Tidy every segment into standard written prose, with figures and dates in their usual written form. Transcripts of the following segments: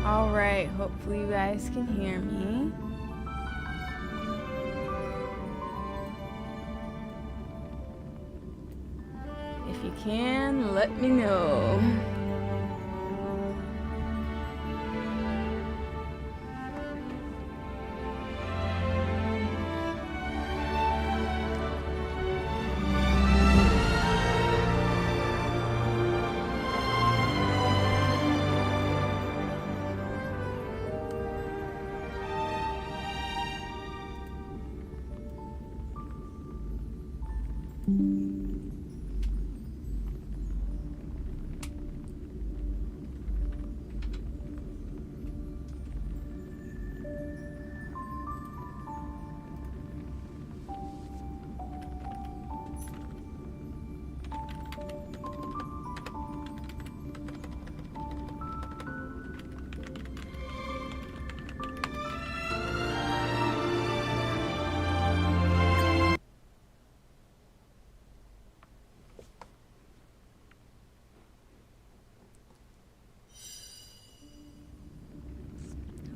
Alright, hopefully you guys can hear me. If you can, let me know.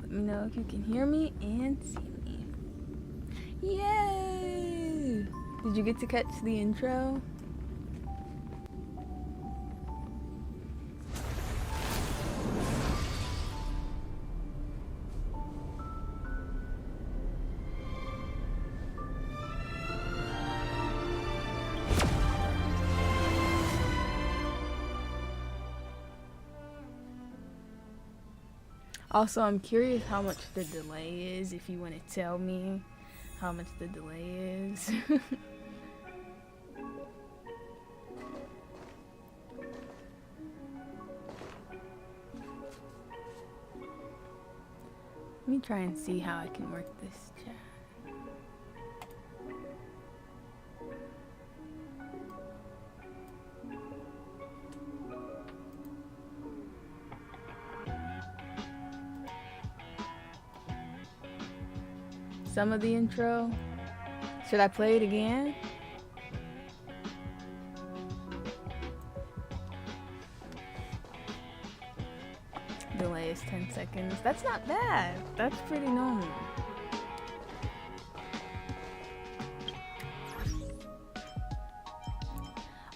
Let me know if you can hear me and see me. Yay! Did you get to catch the intro? Also, I'm curious how much the delay is, if you want to tell me how much the delay is. Let me try and see how I can work this chat. Some of the intro. Should I play it again? Delay is 10 seconds. That's not bad. That's pretty normal.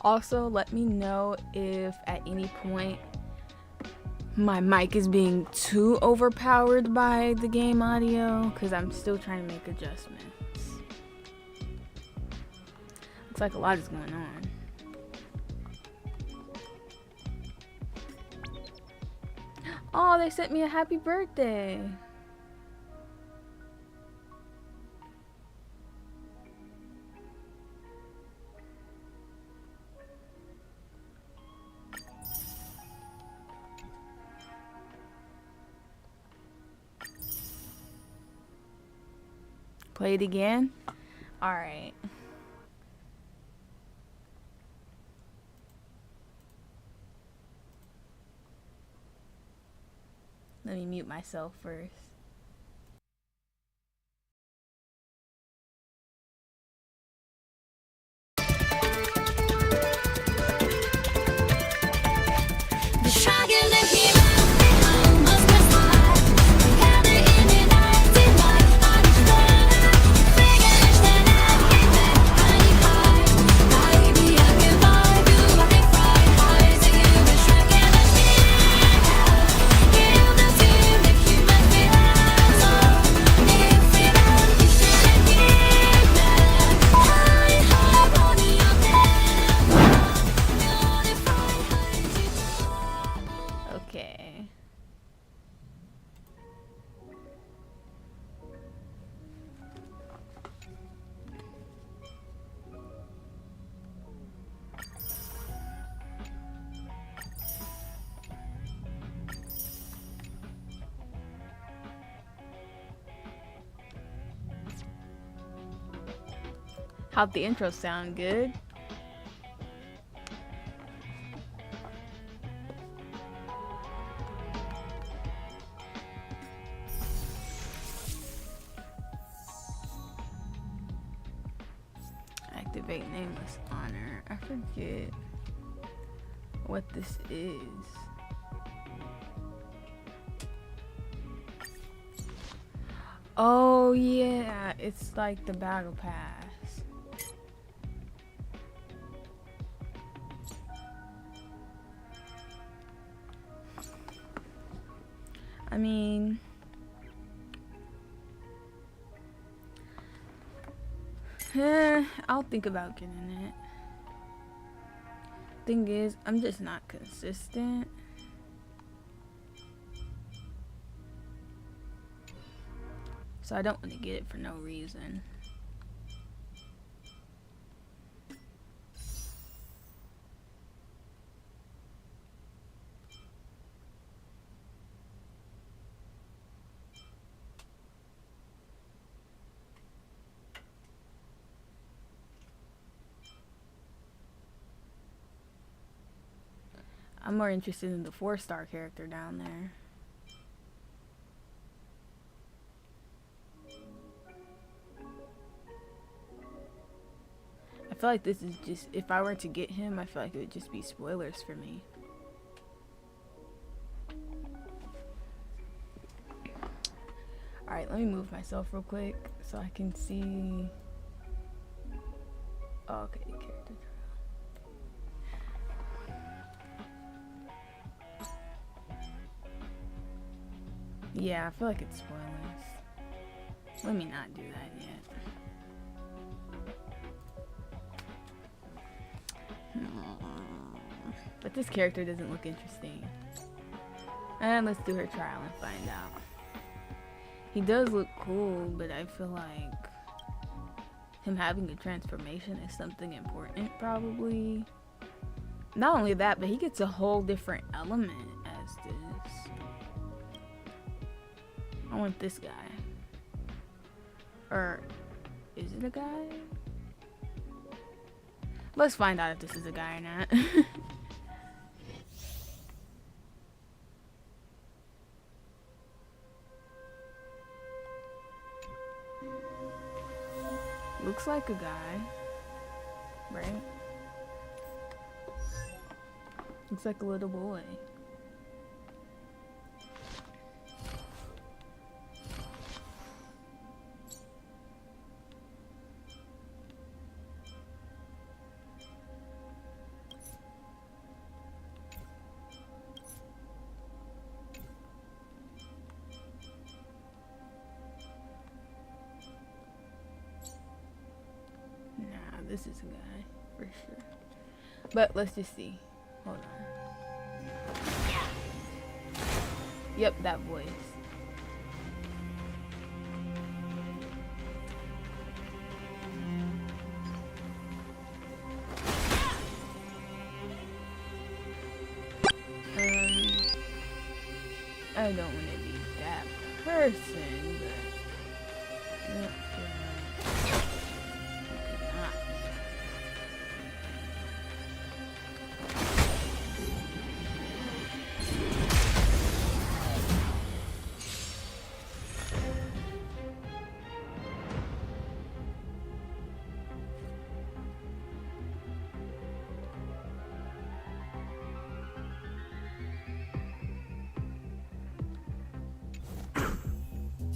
Also, let me know if at any point my mic is being too overpowered by the game audio, because I'm still trying to make adjustments. Looks like a lot is going on. Oh, they sent me a happy birthday. Play it again? Alright. Let me mute myself first. How'd the intro sound? Good? Activate nameless honor. I forget what this is. Oh yeah, it's like the battle pass. I mean, I'll think about getting it. Thing is, I'm just not consistent. So I don't want to get it for no reason. I'm more interested in the 4-star character down there. I feel like this is just, if I were to get him, I feel like it would just be spoilers for me. Alright, let me move myself real quick so I can see. Oh, okay, character trial. Yeah, I feel like it's spoilers. Let me not do that yet. But this character doesn't look interesting. And let's do her trial and find out. He does look cool, but I feel like him having a transformation is something important, probably. Not only that, but he gets a whole different element as this. I want this guy. Or is it a guy? Let's find out if this is a guy or not. Looks like a guy, right? Looks like a little boy. This is a guy, for sure. But let's just see. Hold on. Yep, that voice. I don't want to be that person, but...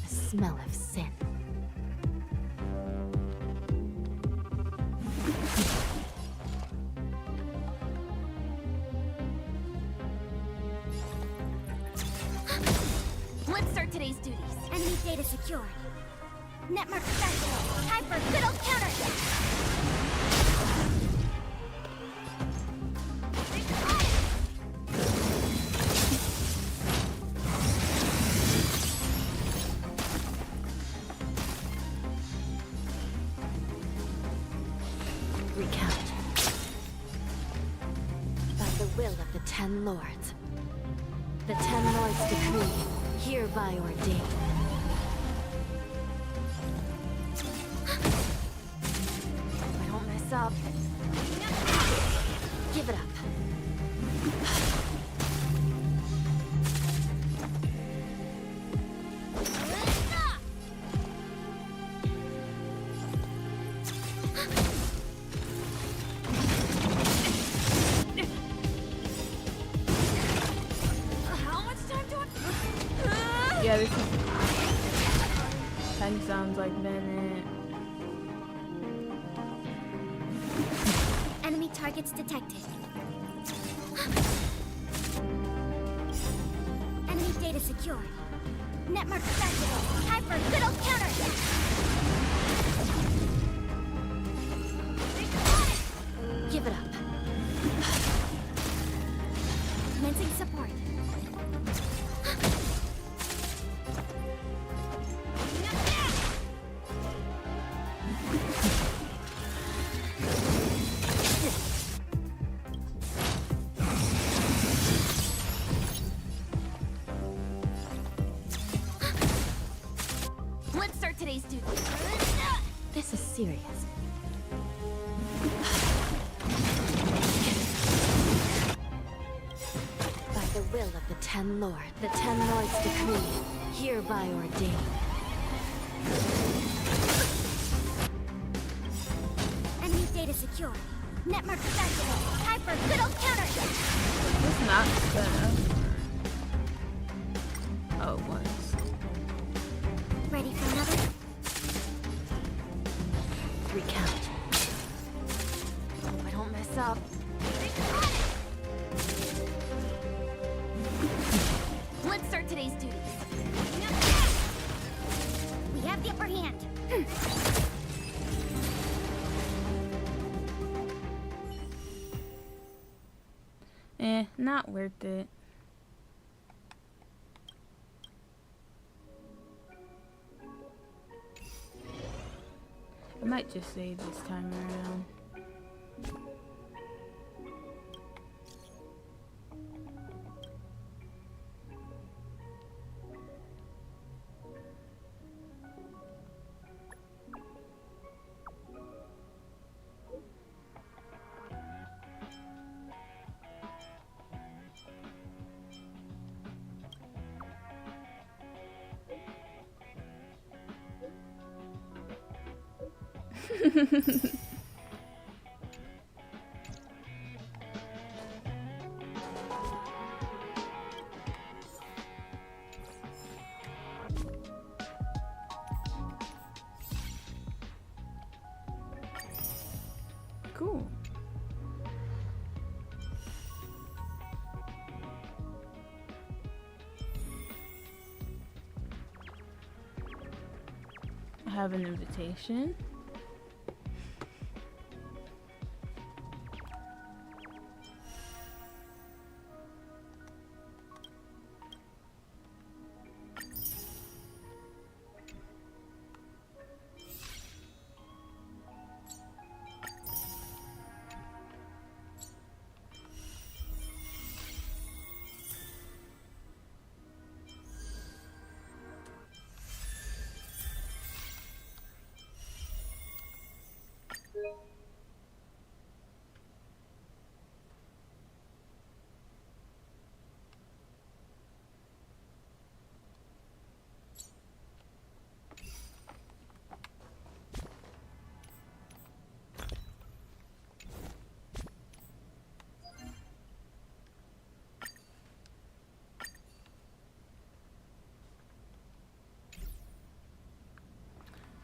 Smell of sin. Let's start today's duties. Enemy data secured. Netmark started. Time for a good old counterattack. Recount. By the will of the 10 Lords. The 10 Lords decree, hereby ordained. up. Give it up. How much time do I... Yeah, this is kind of sounds like Bennett. Enemy targets detected. Enemy data secured. Netmark activated. Hyper fiddle counter. Give it up. Commencing support. Let's start today's duty. This is serious. By the will of the Ten Lords, the Ten Lords decree, hereby ordained. Enemy data secured. Netmark activated. Hyper fiddle counter. It's not set up. Oh, it was. Ready for another? Recount. Hope I don't mess up. Let's start today's duties. We have the upper hand. Not worth it. I might just save this time around. Cool. I have an invitation.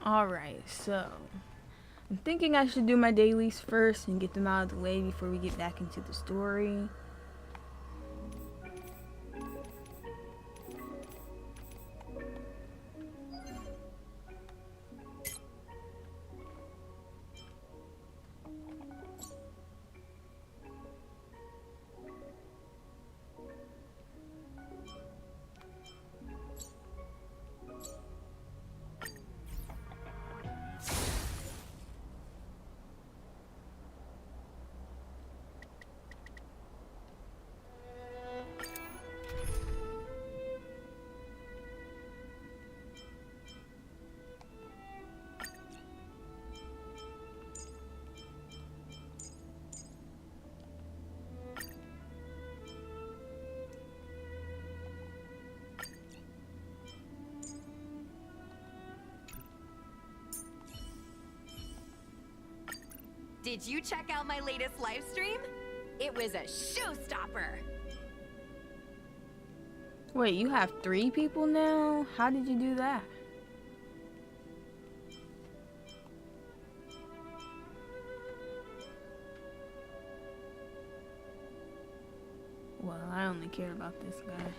Alright, so I'm thinking I should do my dailies first and get them out of the way before we get back into the story. Did you check out my latest live stream? It was a showstopper. Wait, you have 3 people now? How did you do that? Well, I only care about this guy.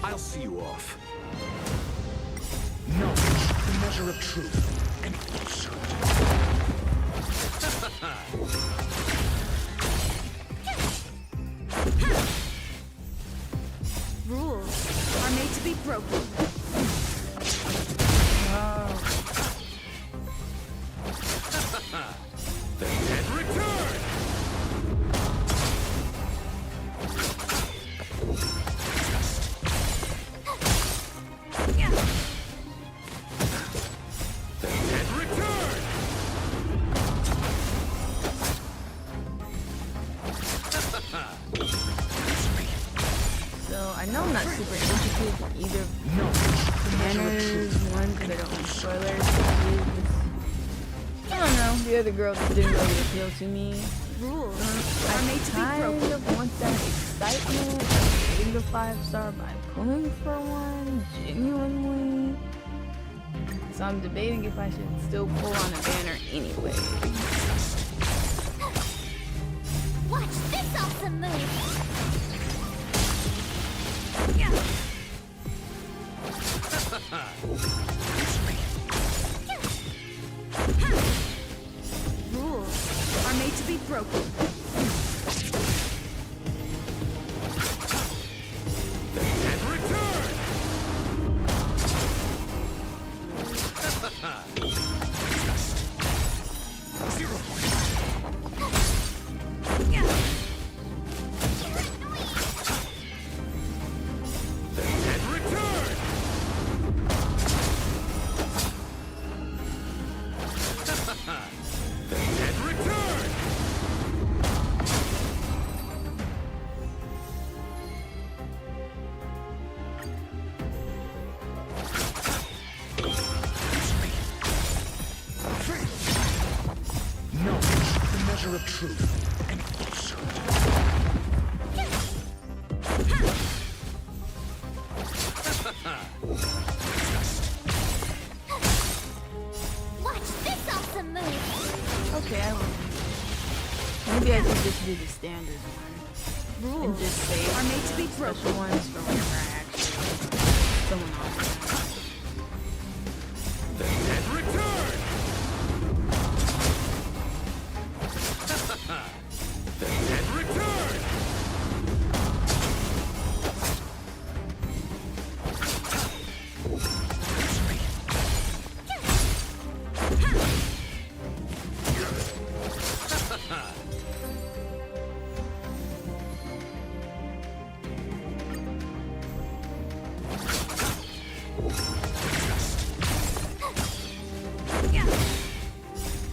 I'll see you off. Knowledge, the measure of truth and falsehood. Rules are made to be broken. The dead return! The dead return! So I know I'm not super interested in either manners one because I don't want spoilers. I don't know. The other girl just didn't really appeal to me. Rules I are made to be broken. kind of want that excitement of getting a 5-star by pulling for one genuinely. So I'm debating if I should still pull on a banner anyway. Watch this awesome move! Rules are made to be broken. The dead return! Zero points. The dead return! The dead return! Knowledge, the measure of truth and falsehood. Watch this awesome move! Okay, I will. Maybe I should just do the standard one. And Rules just save are made to be the special broken. ones for whenever I actually someone offers. The dead return! The dead return!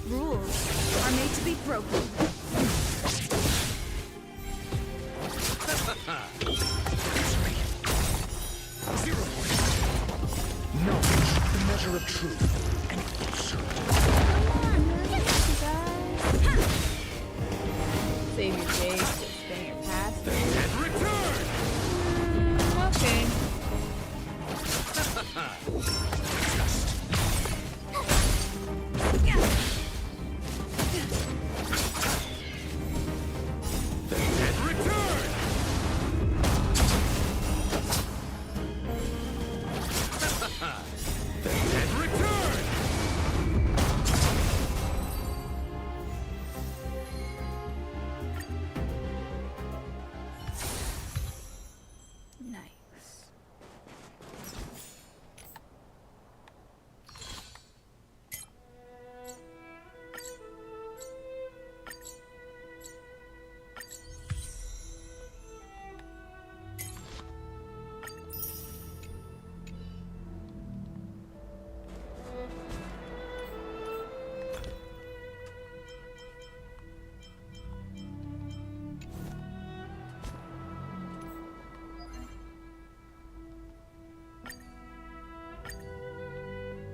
Rules are made to be broken. Zero points. Knowledge, the measure of truth and falsehood. Save your days, just spend your past. The dead return! Okay. The dead return! The dead return!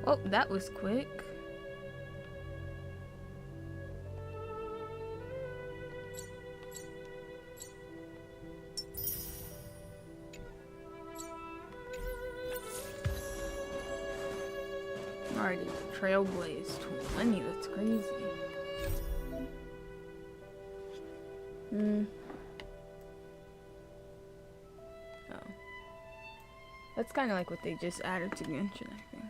Oh, that was quick. Already trailblazed 20, that's crazy. Oh. That's kind of like what they just added to Genshin, I think.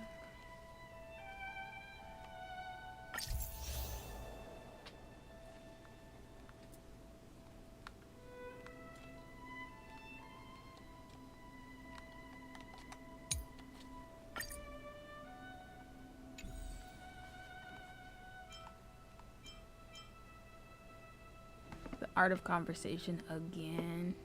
The art of conversation again.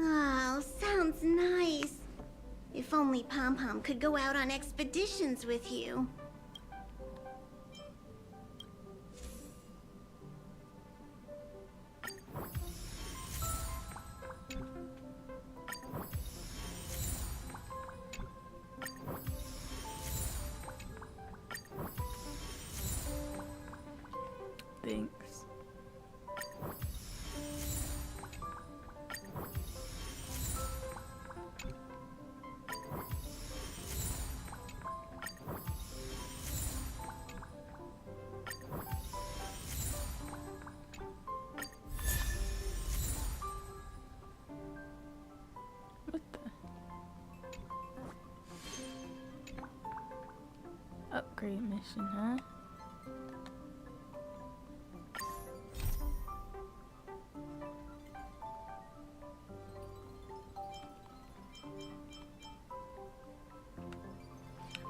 Oh, sounds nice. If only Pom Pom could go out on expeditions with you. Thanks. What the? Upgrade mission, huh?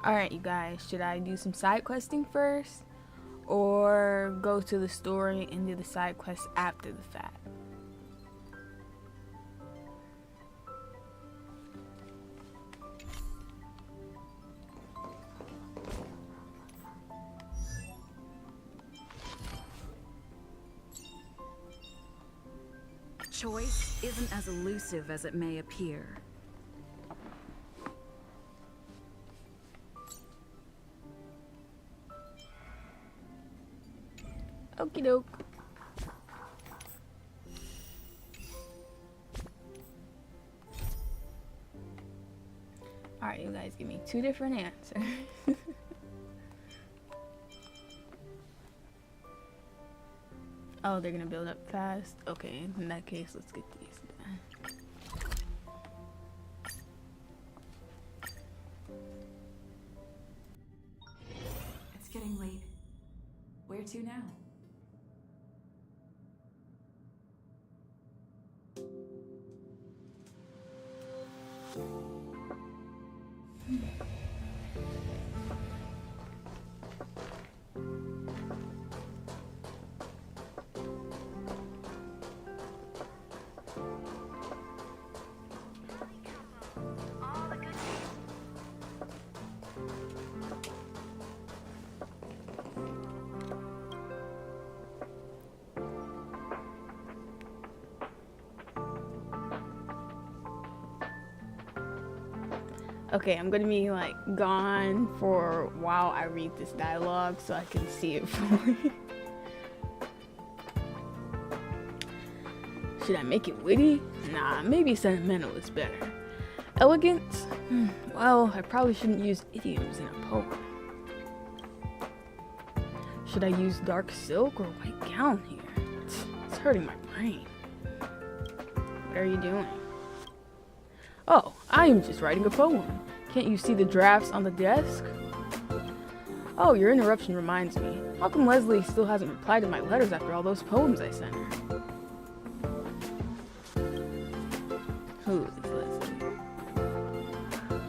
Alright, you guys, should I do some side questing first? Or go to the story and do the side quest after the fact? Choice isn't as elusive as it may appear. Okie doke. Alright, you guys give me two different answers. Oh, they're gonna build up fast? Okay, in that case, let's get these. It's getting late. Where to now? Okay, I'm gonna be like gone for a while I read this dialogue so I can see it fully. Should I make it witty? Nah, maybe sentimental is better. Elegant? Well, I probably shouldn't use idioms in a poem. Should I use dark silk or white gown here? It's hurting my brain. What are you doing? Oh, I am just writing a poem. Can't you see the drafts on the desk? Oh, your interruption reminds me. How come Leslie still hasn't replied to my letters after all those poems I sent her? Who is Leslie?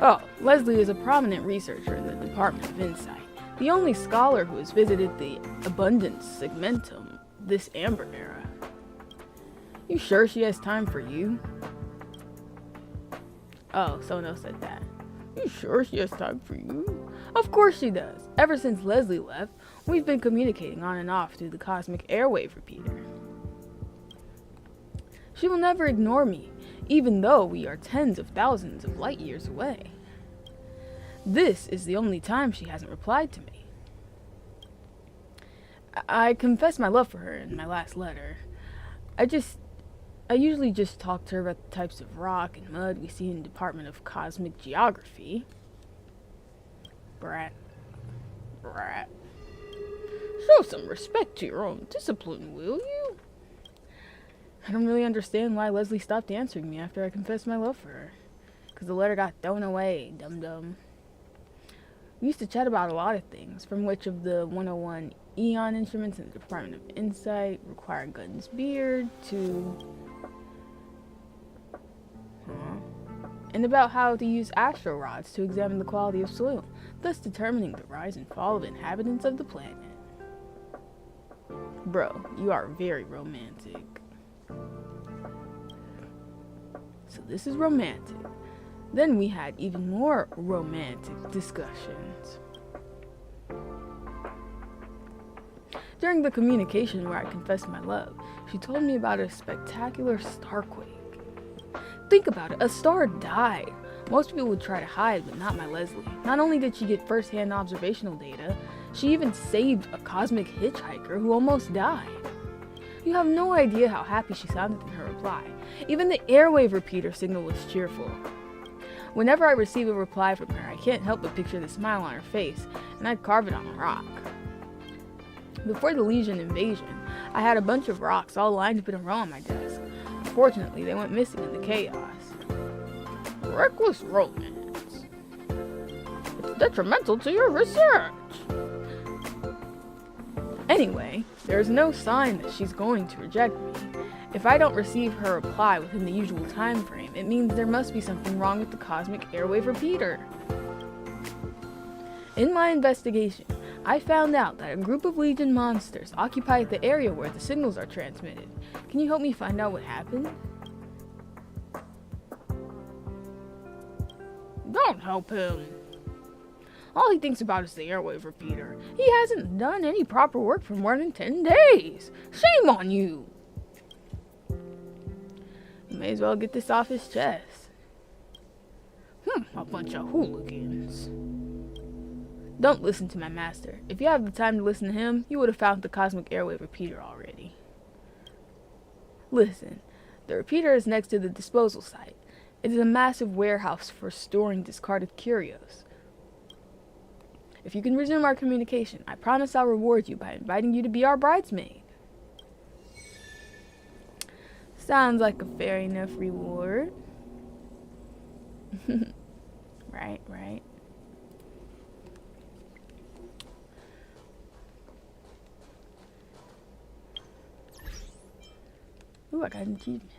Oh, Leslie is a prominent researcher in the Department of Insight. The only scholar who has visited the abundance segmentum this Amber era. You sure she has time for you? Oh, someone else said that. You sure she has time for you? Of course she does. Ever since Leslie left, we've been communicating on and off through the cosmic airwave repeater. She will never ignore me, even though we are tens of thousands of light years away. This is the only time she hasn't replied to me. I confessed my love for her in my last letter. I usually just talk to her about the types of rock and mud we see in the Department of Cosmic Geography. Brat. Show some respect to your own discipline, will you? I don't really understand why Leslie stopped answering me after I confessed my love for her. 'Cause the letter got thrown away, dum-dum. We used to chat about a lot of things, from which of the 101 Eon instruments in the Department of Insight require Gun's beard to... and about how to use astro rods to examine the quality of soil, thus determining the rise and fall of inhabitants of the planet. Bro, you are very romantic. So this is romantic. Then we had even more romantic discussions. During the communication where I confessed my love, she told me about a spectacular starquake. Think about it, a star died. Most people would try to hide, but not my Leslie. Not only did she get first-hand observational data, she even saved a cosmic hitchhiker who almost died. You have no idea how happy she sounded in her reply. Even the airwave repeater signal was cheerful. Whenever I receive a reply from her, I can't help but picture the smile on her face, and I'd carve it on a rock. Before the Legion invasion, I had a bunch of rocks all lined up in a row on my desk. Unfortunately, they went missing in the chaos. Reckless romance. It's detrimental to your research. Anyway, there's no sign that she's going to reject me. If I don't receive her reply within the usual time frame, it means there must be something wrong with the cosmic airwave repeater. In my investigation, I found out that a group of Legion monsters occupy the area where the signals are transmitted. Can you help me find out what happened? Don't help him. All he thinks about is the airwave repeater. He hasn't done any proper work for more than 10 days. Shame on you. You may as well get this off his chest. A bunch of hooligans. Don't listen to my master. If you have the time to listen to him, you would have found the cosmic airwave repeater already. Listen, the repeater is next to the disposal site. It is a massive warehouse for storing discarded curios. If you can resume our communication, I promise I'll reward you by inviting you to be our bridesmaid. Sounds like a fair enough reward. Right. Ooh, I got an achievement.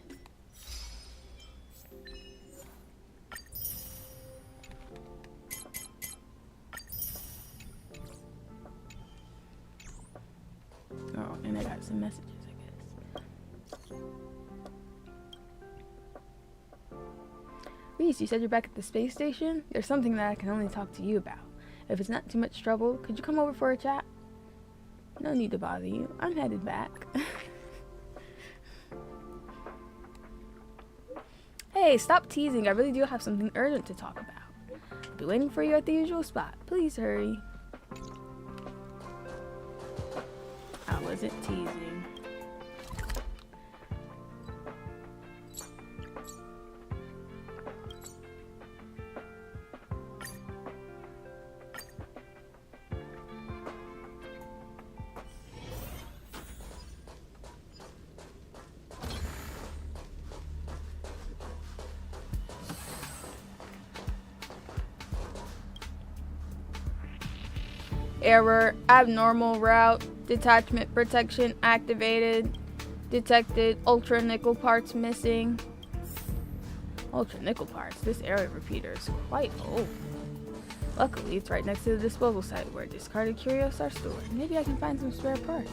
Oh, and I got some messages, I guess. Reese, you said you're back at the space station? There's something that I can only talk to you about. If it's not too much trouble, could you come over for a chat? No need to bother you. I'm headed back. Hey, stop teasing. I really do have something urgent to talk about. I'll be waiting for you at the usual spot. Please hurry. I wasn't teasing. Error. Abnormal route. Detachment protection activated. Detected. Ultra nickel parts missing. Ultra nickel parts? This area repeater is quite old. Luckily, it's right next to the disposal site where discarded curios are stored. Maybe I can find some spare parts.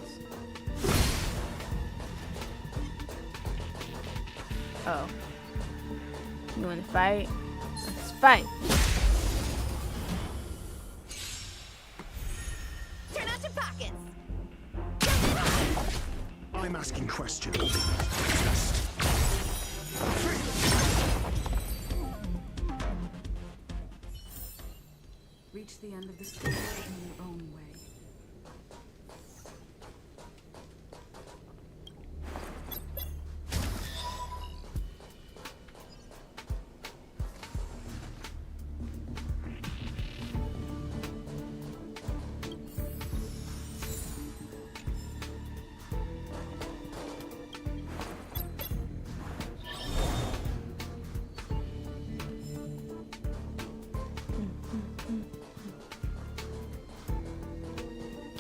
Oh. You wanna fight? Let's fight! Turn out your pockets. I'm asking questions. Just Reach the end of the story in your own way.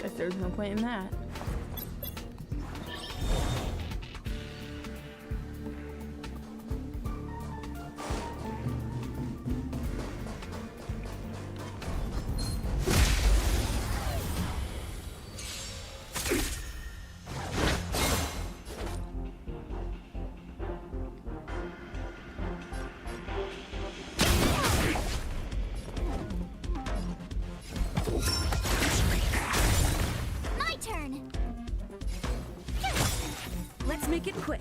Guess there's no point in that. My turn. Let's make it quick.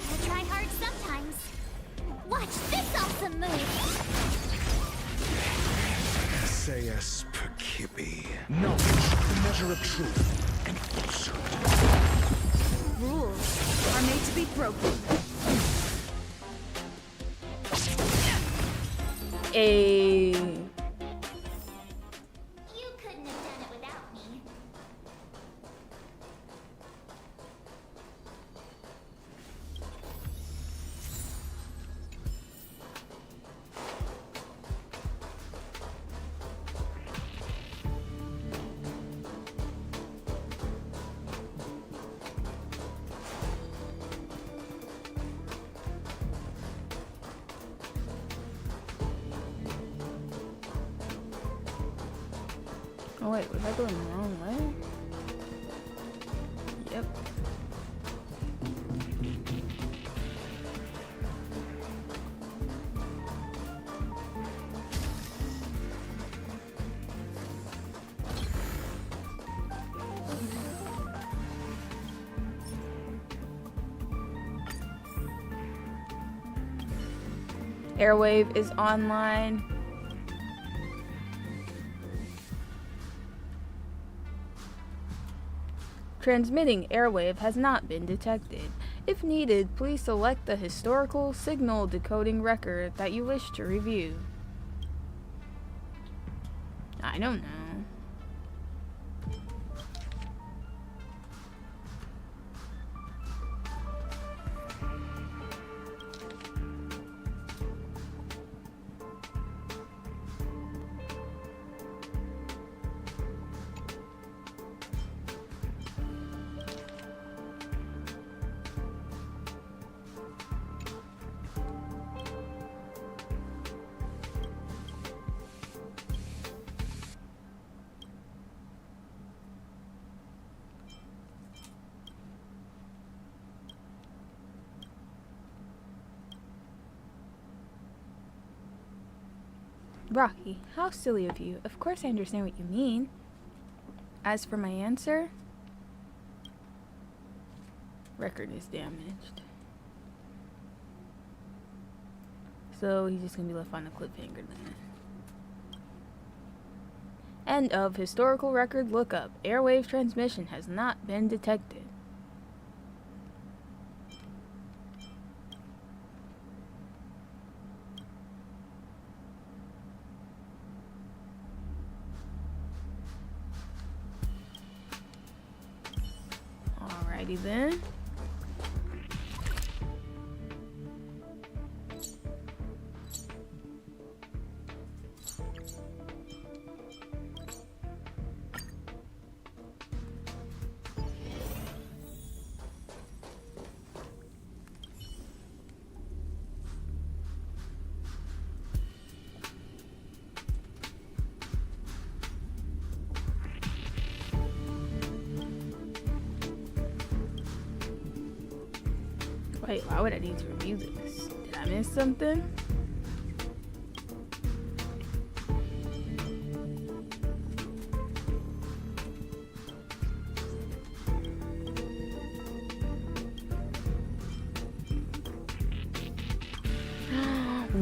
I try hard sometimes. Watch this awesome move. SAS Perkibi. Knowledge, the measure of truth and falsehood. Rules are made to be broken. You couldn't have done it without me. Oh wait, was I going the wrong way? Yep. Airwave is online. Transmitting airwave has not been detected. If needed, please select the historical signal decoding record that you wish to review. I don't know. Rocky, how silly of you. Of course I understand what you mean. As for my answer, record is damaged. So he's just gonna be left on a cliffhanger then. End of historical record lookup. Airwave transmission has not been detected. Alrighty then. Wait, why would I need to review this? Did I miss something?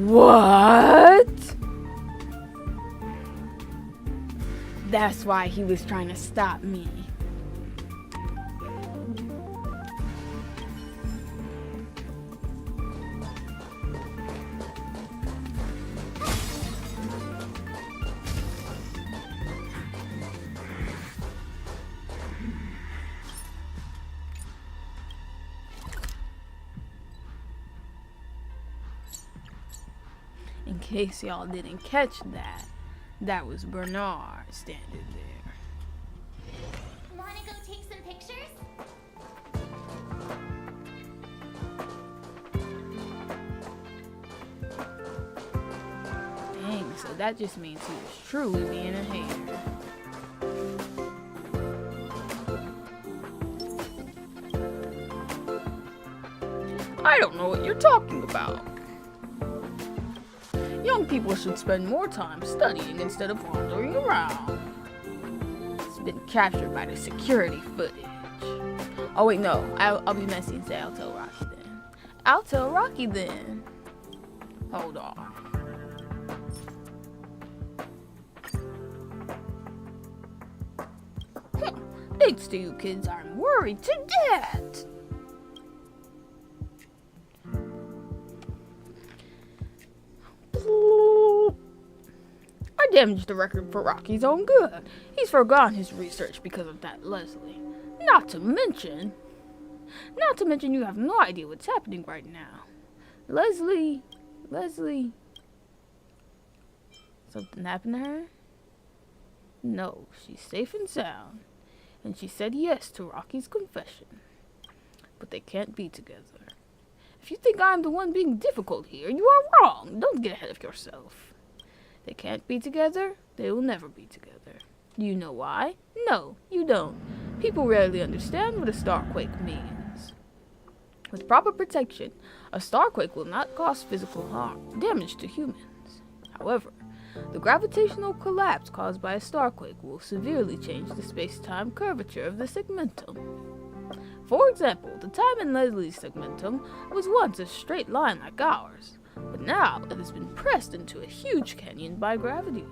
What? That's why he was trying to stop me. In case y'all didn't catch that, that was Bernard standing there. Wanna go take some pictures? Dang, so that just means he was truly being a hater. I don't know what you're talking about. Young people should spend more time studying instead of wandering around. It's been captured by the security footage. Oh wait, no. I'll be messy and say I'll tell Rocky then. I'll tell Rocky then. Hold on. Thanks to you kids, I'm worried to death. I damaged the record for Rocky's own good. He's forgone his research because of that Leslie. Not to mention you have no idea what's happening right now. Leslie, something happened to her? No, she's safe and sound. And she said yes to Rocky's confession. But they can't be together. If you think I'm the one being difficult here, you are wrong. Don't get ahead of yourself. They can't be together. They will never be together. Do you know why? No, you don't. People rarely understand what a starquake means. With proper protection, a starquake will not cause physical harm, damage to humans. However, the gravitational collapse caused by a starquake will severely change the space-time curvature of the segmentum. For example, the time in Leslie's segmentum was once a straight line like ours, but now it has been pressed into a huge canyon by gravity.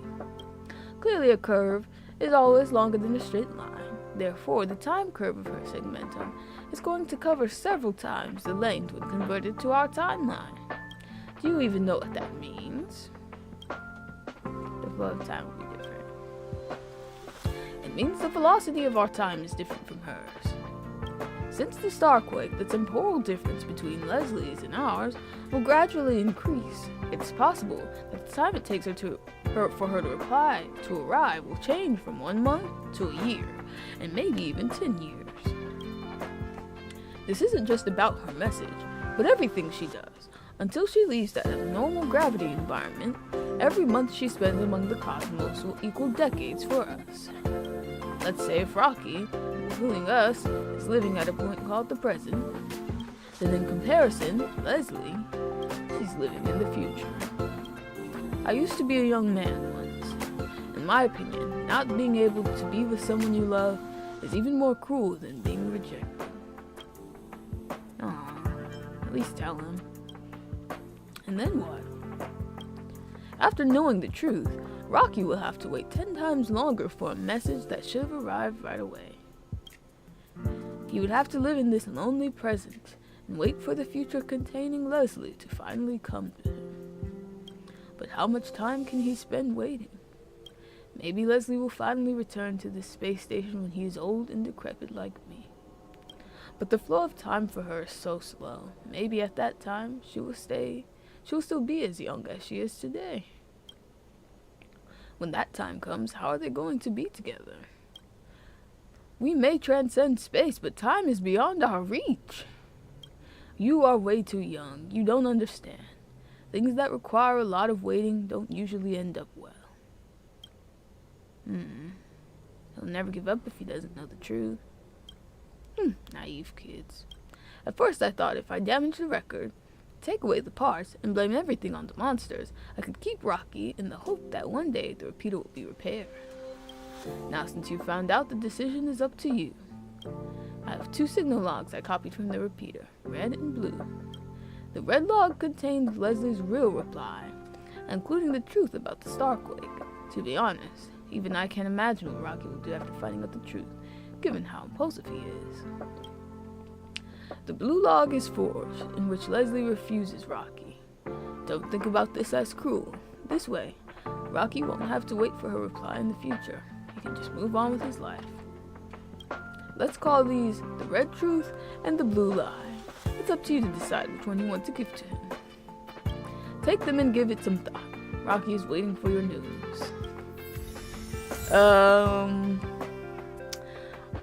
Clearly, a curve is always longer than a straight line. Therefore, the time curve of her segmentum is going to cover several times the length when converted to our timeline. Do you even know what that means? The flow of time will be different. It means the velocity of our time is different from hers. Since the starquake, the temporal difference between Leslie's and ours will gradually increase. It's possible that the time it takes for her to arrive will change from 1 month to a year, and maybe even 10 years. This isn't just about her message, but everything she does. Until she leaves that abnormal gravity environment, every month she spends among the cosmos will equal decades for us. Let's say if Rocky, including us, is living at a point called the present, then in comparison, Leslie, she's living in the future. I used to be a young man once. In my opinion, not being able to be with someone you love is even more cruel than being rejected. Aw, at least tell him. And then what? After knowing the truth, Rocky will have to wait 10 times longer for a message that should have arrived right away. He would have to live in this lonely present and wait for the future containing Leslie to finally come to him. But how much time can he spend waiting? Maybe Leslie will finally return to the space station when he is old and decrepit like me. But the flow of time for her is so slow. Maybe at that time she will still be as young as she is today. When that time comes, how are they going to be together? We may transcend space, but time is beyond our reach. You are way too young. You don't understand. Things that require a lot of waiting don't usually end up well. He'll never give up if he doesn't know the truth. Naive kids. At first I thought if I damaged the record, take away the parts, and blame everything on the monsters, I could keep Rocky in the hope that one day the repeater will be repaired. Now since you found out, the decision is up to you. I have 2 signal logs I copied from the repeater, red and blue. The red log contains Leslie's real reply, including the truth about the Starquake. To be honest, even I can't imagine what Rocky will do after finding out the truth, given how impulsive he is. The blue log is forged, in which Leslie refuses Rocky. Don't think about this as cruel. This way, Rocky won't have to wait for her reply in the future. He can just move on with his life. Let's call these the red truth and the blue lie. It's up to you to decide which one you want to give to him. Take them and give it some thought. Rocky is waiting for your news.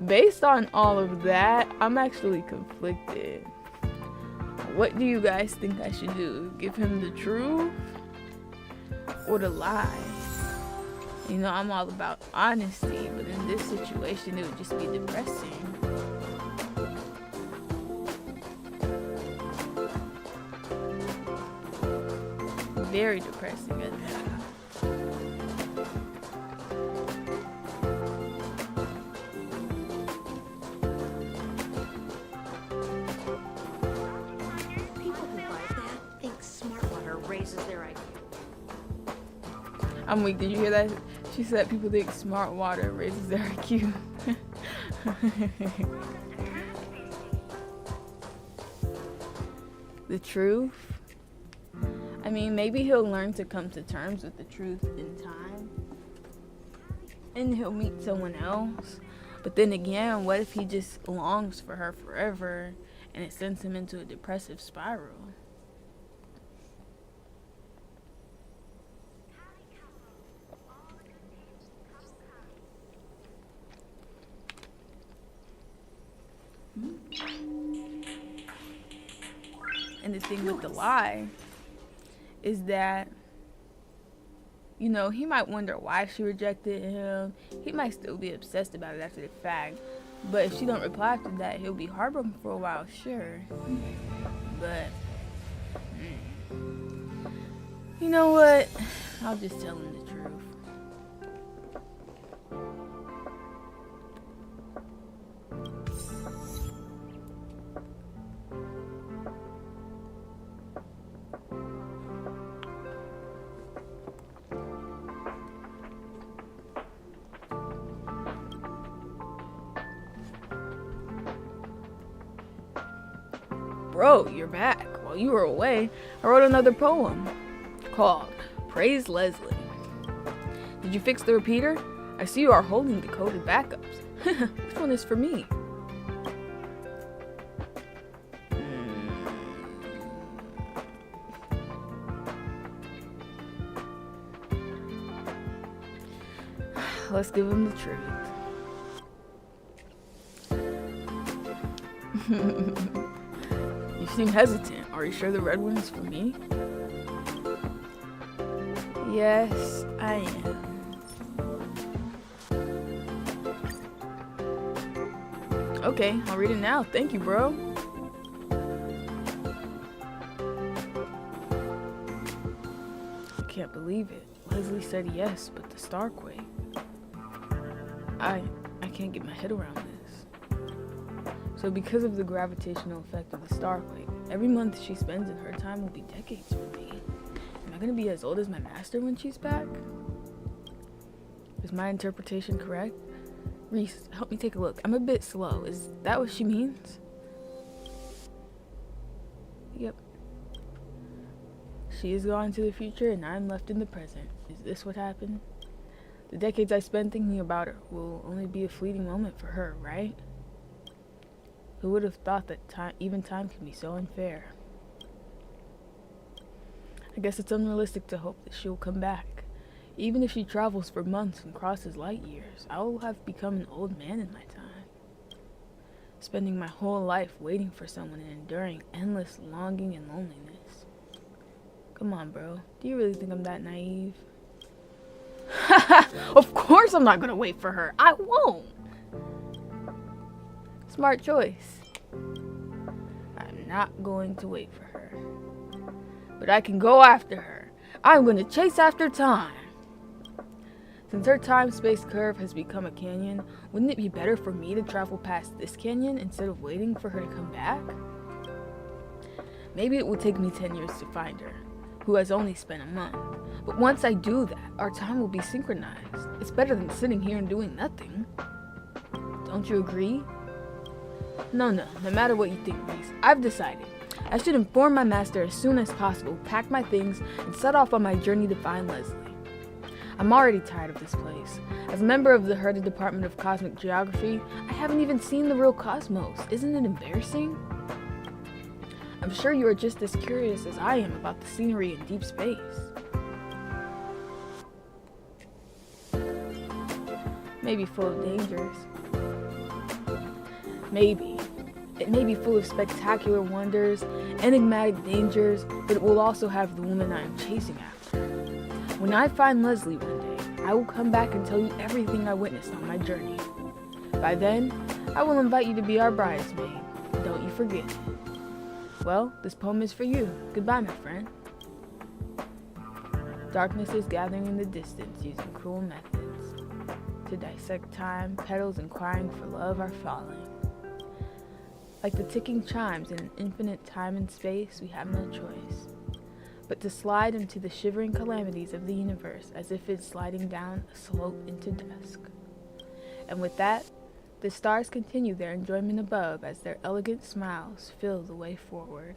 Based on all of that, I'm actually conflicted. What do you guys think I should do? Give him the truth or the lie? You know, I'm all about honesty, but in this situation, it would just be depressing. Very depressing at that. I'm weak. Did you hear that? She said people think smart water raises their IQ. The truth? I mean, maybe he'll learn to come to terms with the truth in time. And he'll meet someone else. But then again, what if he just longs for her forever and it sends him into a depressive spiral? And the thing with the lie is that, you know, he might wonder why she rejected him. He might still be obsessed about it after the fact. But if she don't reply after that, he'll be heartbroken for a while, sure. But, you know what? I'll just tell him the truth. Bro, you're back. While you were away, I wrote another poem called Praise Leslie. Did you fix the repeater? I see you are holding decoded backups. Which one is for me? Let's give him the truth. You seem hesitant. Are you sure the red one is for me? Yes, I am. Okay, I'll read it now. Thank you, bro. I can't believe it. Leslie said yes, but the Starquake. I can't get my head around this. So because of the gravitational effect of the Starquake, every month she spends in her time will be decades with me. I gonna be as old as my master when she's back? Is my interpretation correct? Reese, help me take a look. I'm a bit slow. Is that what she means? Yep. She is gone to the future and I'm left in the present. Is this what happened? The decades I spend thinking about her will only be a fleeting moment for her, right? Who would have thought that even time can be so unfair? I guess it's unrealistic to hope that she will come back. Even if she travels for months and crosses light years, I will have become an old man in my time. Spending my whole life waiting for someone and enduring endless longing and loneliness. Come on, bro. Do you really think I'm that naive? Of course I'm not gonna wait for her. I won't. Smart choice. I'm not going to wait for her. But I can go after her. I'm gonna chase after time. Since her time-space curve has become a canyon, wouldn't it be better for me to travel past this canyon instead of waiting for her to come back? Maybe it will take me 10 years to find her, who has only spent a month. But once I do that, our time will be synchronized. It's better than sitting here and doing nothing. Don't you agree? No matter what you think, Reese, I've decided. I should inform my master as soon as possible, pack my things, and set off on my journey to find Leslie. I'm already tired of this place. As a member of the Herta Department of Cosmic Geography, I haven't even seen the real cosmos. Isn't it embarrassing? I'm sure you are just as curious as I am about the scenery in deep space. Maybe full of dangers. Maybe. It may be full of spectacular wonders, enigmatic dangers, but it will also have the woman I am chasing after. When I find Leslie one day, I will come back and tell you everything I witnessed on my journey. By then, I will invite you to be our bridesmaid. Don't you forget it. Well, this poem is for you. Goodbye, my friend. Darkness is gathering in the distance using cruel methods. To dissect time, petals inquiring for love are falling. Like the ticking chimes in an infinite time and space, we have no choice but to slide into the shivering calamities of the universe as if it's sliding down a slope into dusk. And with that, the stars continue their enjoyment above as their elegant smiles fill the way forward.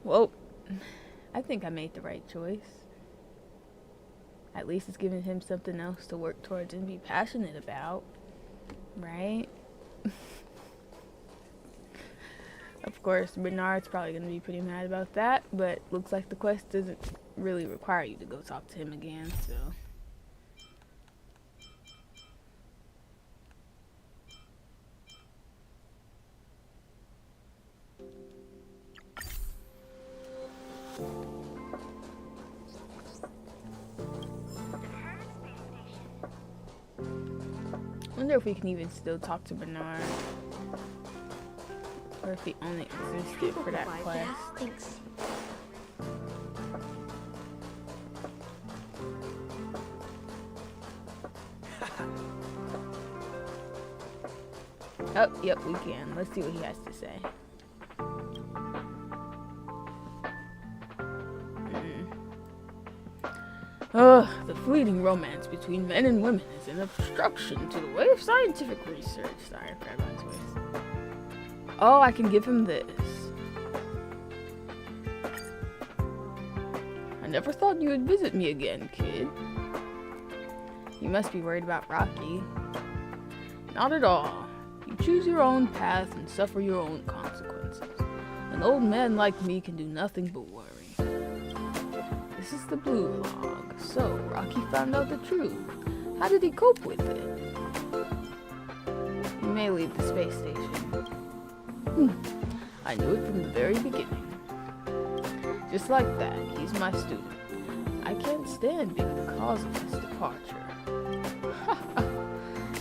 Well, I think I made the right choice. At least it's giving him something else to work towards and be passionate about, right? Of course, Bernard's probably going to be pretty mad about that, but looks like the quest doesn't really require you to go talk to him again, so... I wonder if we can even still talk to Bernard. Or if he only existed for that quest. Yeah, thanks. Oh, yep, we can. Let's see what he has to say. Ugh, the fleeting romance between men and women is an obstruction to the way of scientific research. Sorry, I forgot about his voice. Oh, I can give him this. I never thought you would visit me again, kid. You must be worried about Rocky. Not at all. You choose your own path and suffer your own consequences. An old man like me can do nothing but worry. This is the blue log. So, Rocky found out the truth. How did he cope with it? You may leave the space station. I knew it from the very beginning. Just like that, he's my student. I can't stand being the cause of his departure.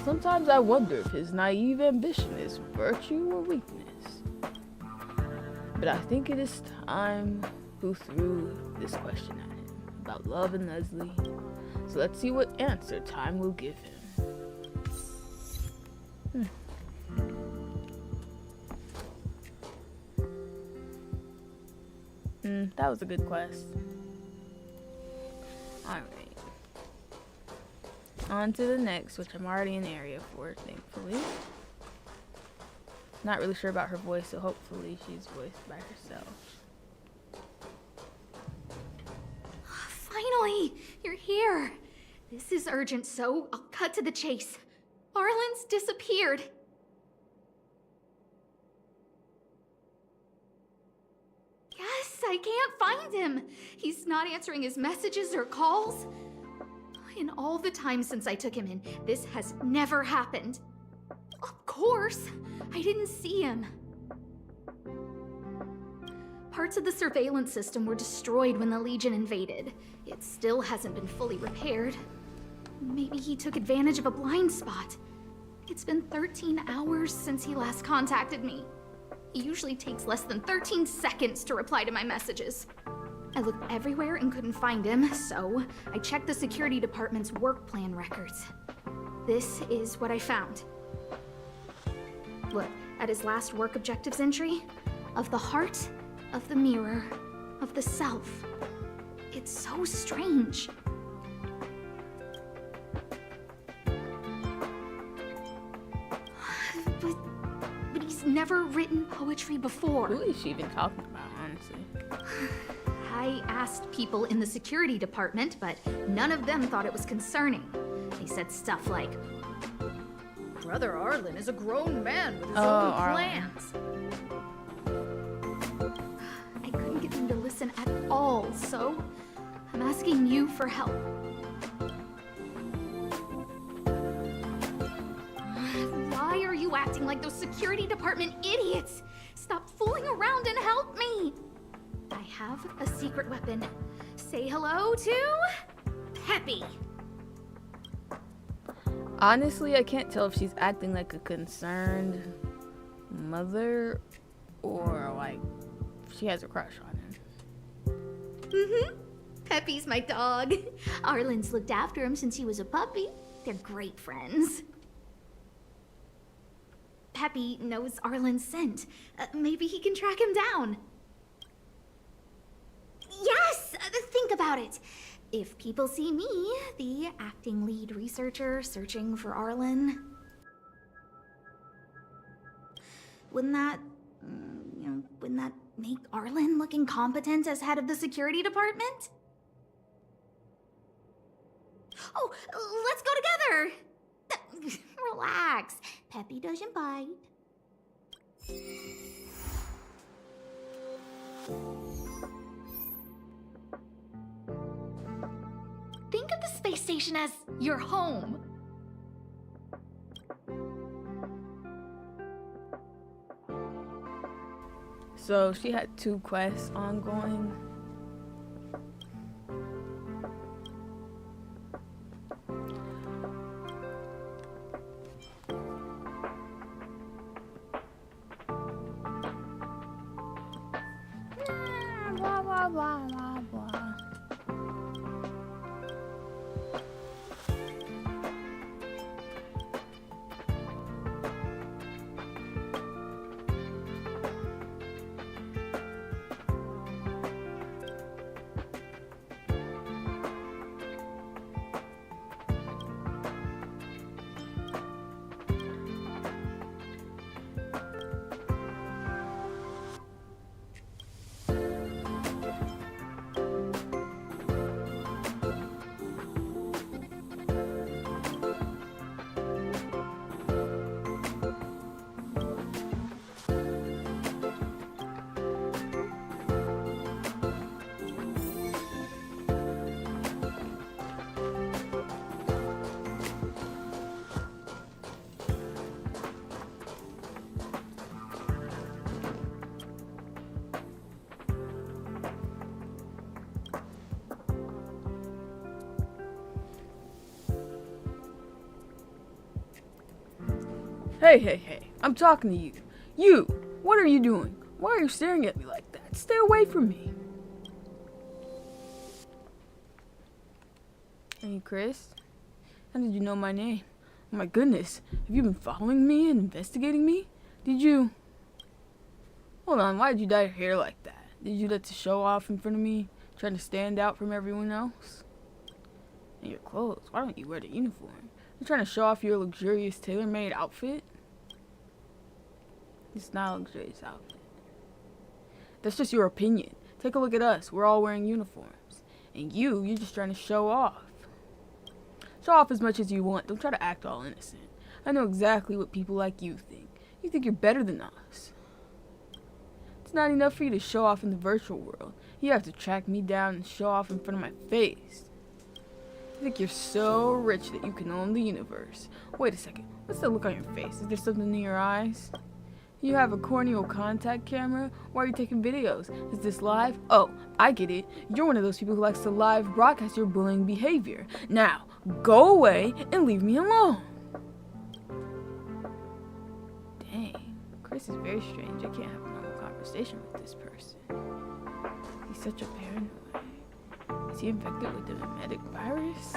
Sometimes I wonder if his naive ambition is virtue or weakness. But I think it is time who threw this question at him about love and Leslie. So let's see what answer time will give him. That was a good quest. Alright. On to the next, which I'm already in the area for, thankfully. Not really sure about her voice, so hopefully she's voiced by herself. Finally! You're here! This is urgent, so I'll cut to the chase. Arlen's disappeared. Yes, I can't find him. He's not answering his messages or calls. In all the time since I took him in, this has never happened. Of course, I didn't see him. Parts of the surveillance system were destroyed when the Legion invaded. It still hasn't been fully repaired. Maybe he took advantage of a blind spot. It's been 13 hours since he last contacted me. He usually takes less than 13 seconds to reply to my messages. I looked everywhere and couldn't find him, so I checked the security department's work plan records. This is what I found. Look, at his last work objectives entry, of the heart, of the mirror, of the self. It's so strange. But he's never written poetry before. Who is she even talking about, honestly? I asked people in the security department, but none of them thought it was concerning. They said stuff like, Brother Arlen is a grown man with his own Arlen. plans. I couldn't get them to listen at all, so I'm asking you for help. Why are you acting like those security department idiots? Stop fooling around and help me! I have a secret weapon. Say hello to Peppy. Honestly, I can't tell if she's acting like a concerned mother or like she has a crush on him. Peppy's my dog. Arlen's looked after him since he was a puppy. They're great friends. Peppy knows Arlen's scent. Maybe he can track him down. Yes! Think about it. If people see me, the acting lead researcher searching for Arlen, wouldn't that make Arlen look incompetent as head of the security department? Oh, let's go together! Relax. Peppy doesn't bite. Think of the space station as your home. So she had 2 quests ongoing. Blah, blah, blah, blah, blah. Hey, I'm talking to you. You, what are you doing? Why are you staring at me like that? Stay away from me. Hey, Chris. How did you know my name? Oh my goodness, have you been following me and investigating me? Did you... Hold on, why did you dye your hair like that? Did you let to show off in front of me, trying to stand out from everyone else? And your clothes, why don't you wear the uniform? You're trying to show off your luxurious tailor-made outfit? It's not a luxurious outfit. That's just your opinion. Take a look at us, we're all wearing uniforms. And you're just trying to show off. Show off as much as you want. Don't try to act all innocent. I know exactly what people like you think. You think you're better than us. It's not enough for you to show off in the virtual world. You have to track me down and show off in front of my face. You think you're so rich that you can own the universe. Wait a second. What's that look on your face? Is there something in your eyes? You have a corneal contact camera? Why are you taking videos? Is this live? Oh, I get it. You're one of those people who likes to live broadcast your bullying behavior. Now, go away and leave me alone. Dang, Chris is very strange. I can't have a normal conversation with this person. He's such a paranoid. Is he infected with the mimetic virus?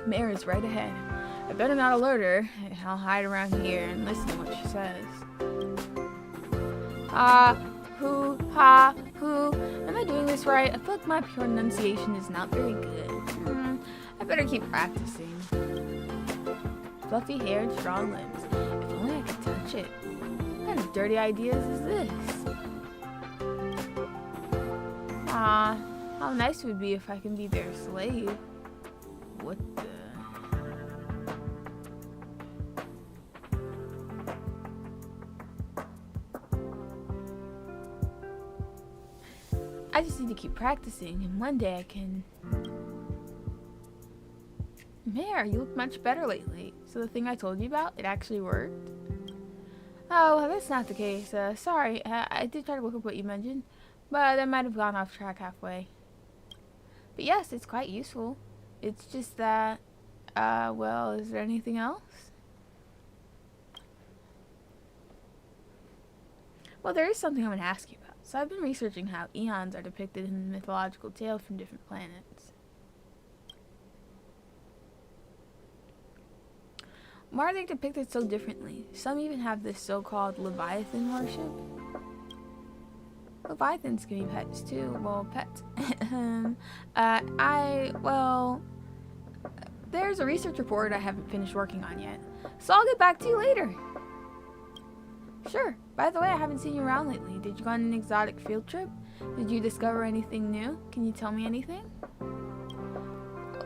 Mare is right ahead. I better not alert her. I'll hide around here and listen to what she says. Ha, hoo, ha, hoo. Am I doing this right? I feel like my pronunciation is not very good. I better keep practicing. Fluffy hair and strong limbs. If only I could touch it. What kind of dirty ideas is this? How nice it would be if I can be their slave. What the... I just need to keep practicing, and one day I can... Mare, you look much better lately. So the thing I told you about, it actually worked? Oh, well, that's not the case. Sorry, I did try to look up what you mentioned, but I might have gone off track halfway. But yes, it's quite useful. It's just that, well, is there anything else? Well, there is something I'm going to ask you about. So I've been researching how eons are depicted in mythological tales from different planets. Why are they depicted so differently? Some even have this so-called Leviathan worship. Leviathans can be pets too. Well, pets. There's a research report I haven't finished working on yet. So I'll get back to you later. Sure. By the way, I haven't seen you around lately. Did you go on an exotic field trip? Did you discover anything new? Can you tell me anything?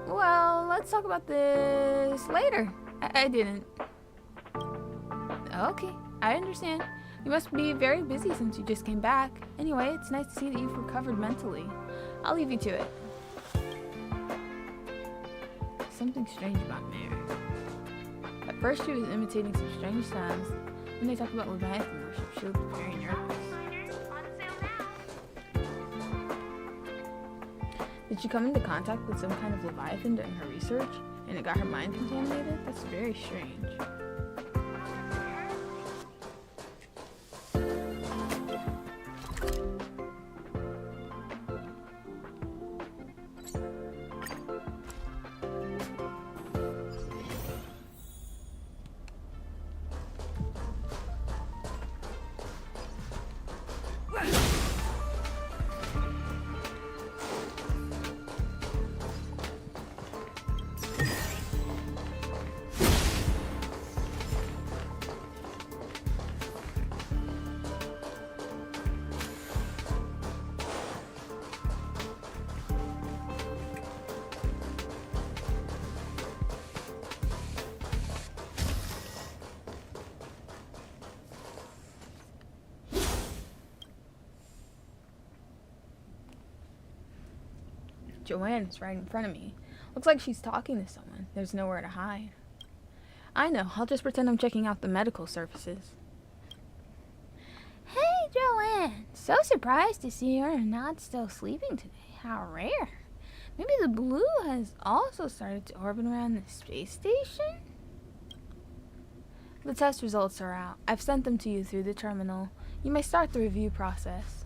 Well, let's talk about this later. I didn't. Okay, I understand. You must be very busy since you just came back. Anyway, it's nice to see that you've recovered mentally. I'll leave you to it. Something strange about Mare. At first she was imitating some strange sounds. When they talked about Leviathan worship, she looked very nervous. Did she come into contact with some kind of Leviathan during her research, and it got her mind contaminated? That's very strange. Joanne's right in front of me. Looks like she's talking to someone. There's nowhere to hide. I know. I'll just pretend I'm checking out the medical services. So surprised to see her not still sleeping today. How rare. Maybe the blue has also started to orbit around the space station? The test results are out. I've sent them to you through the terminal. You may start the review process.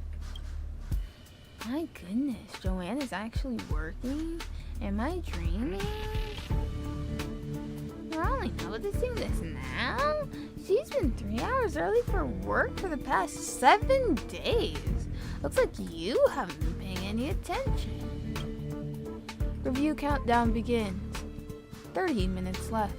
My goodness, Joanne is actually working? Am I dreaming? You're only noticing this now? She's been 3 hours early for work for the past 7 days. Looks like you haven't been paying any attention. Review countdown begins. 30 minutes left.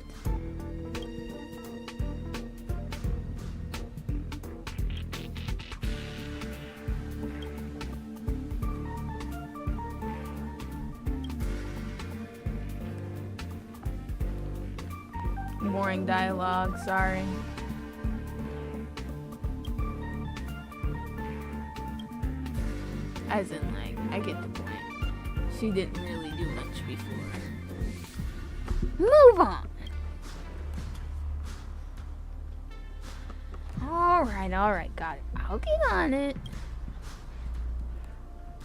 Boring dialogue, sorry. As in, like, I get the point. She didn't really do much before. Move on! Alright, got it. I'll get on it.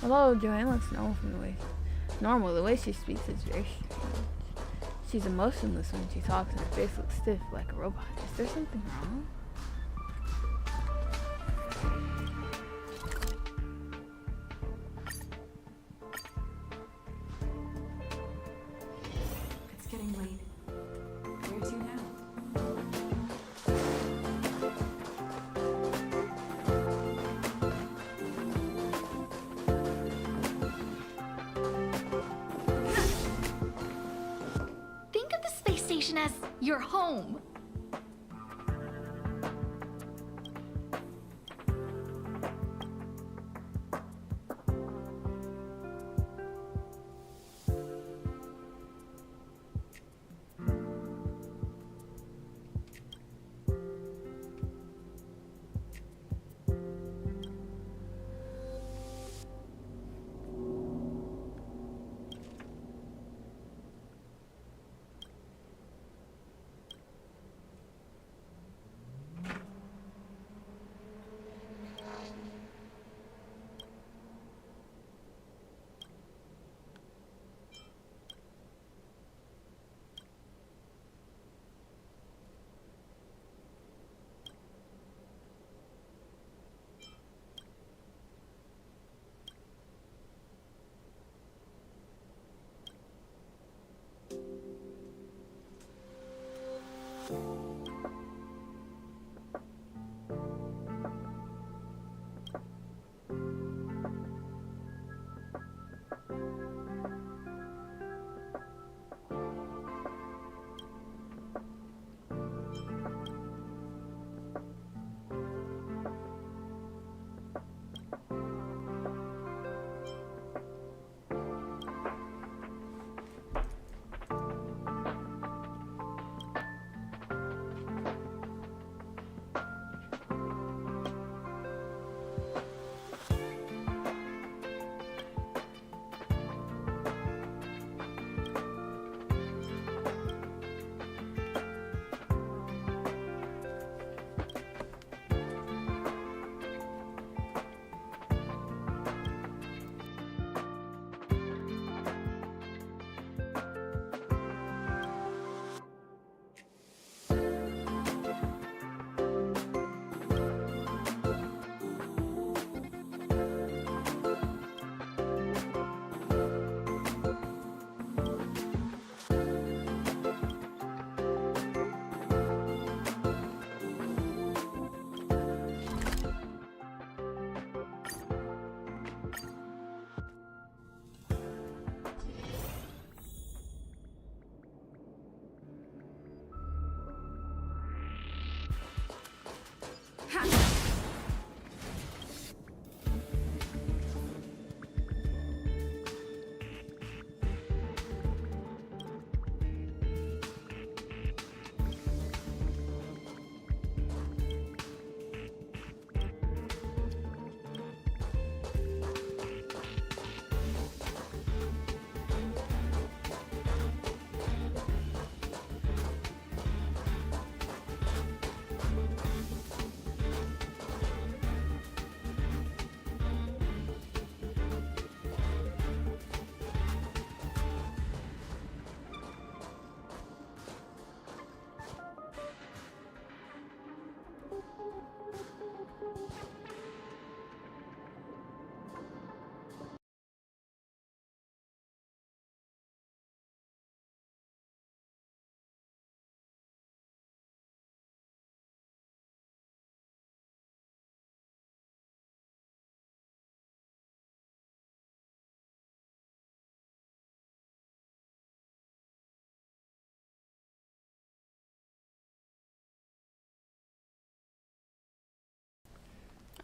Although Joanne looks normal the way she speaks is very strange. She's emotionless when she talks and her face looks stiff like a robot. Is there something wrong? It's getting late. Where to now? Think of the space station as your home.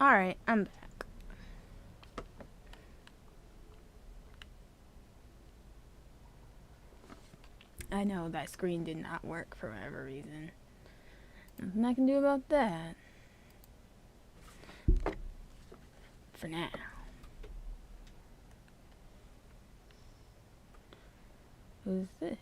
Alright, I'm back. I know that screen did not work for whatever reason. Nothing I can do about that. For now. Who's this?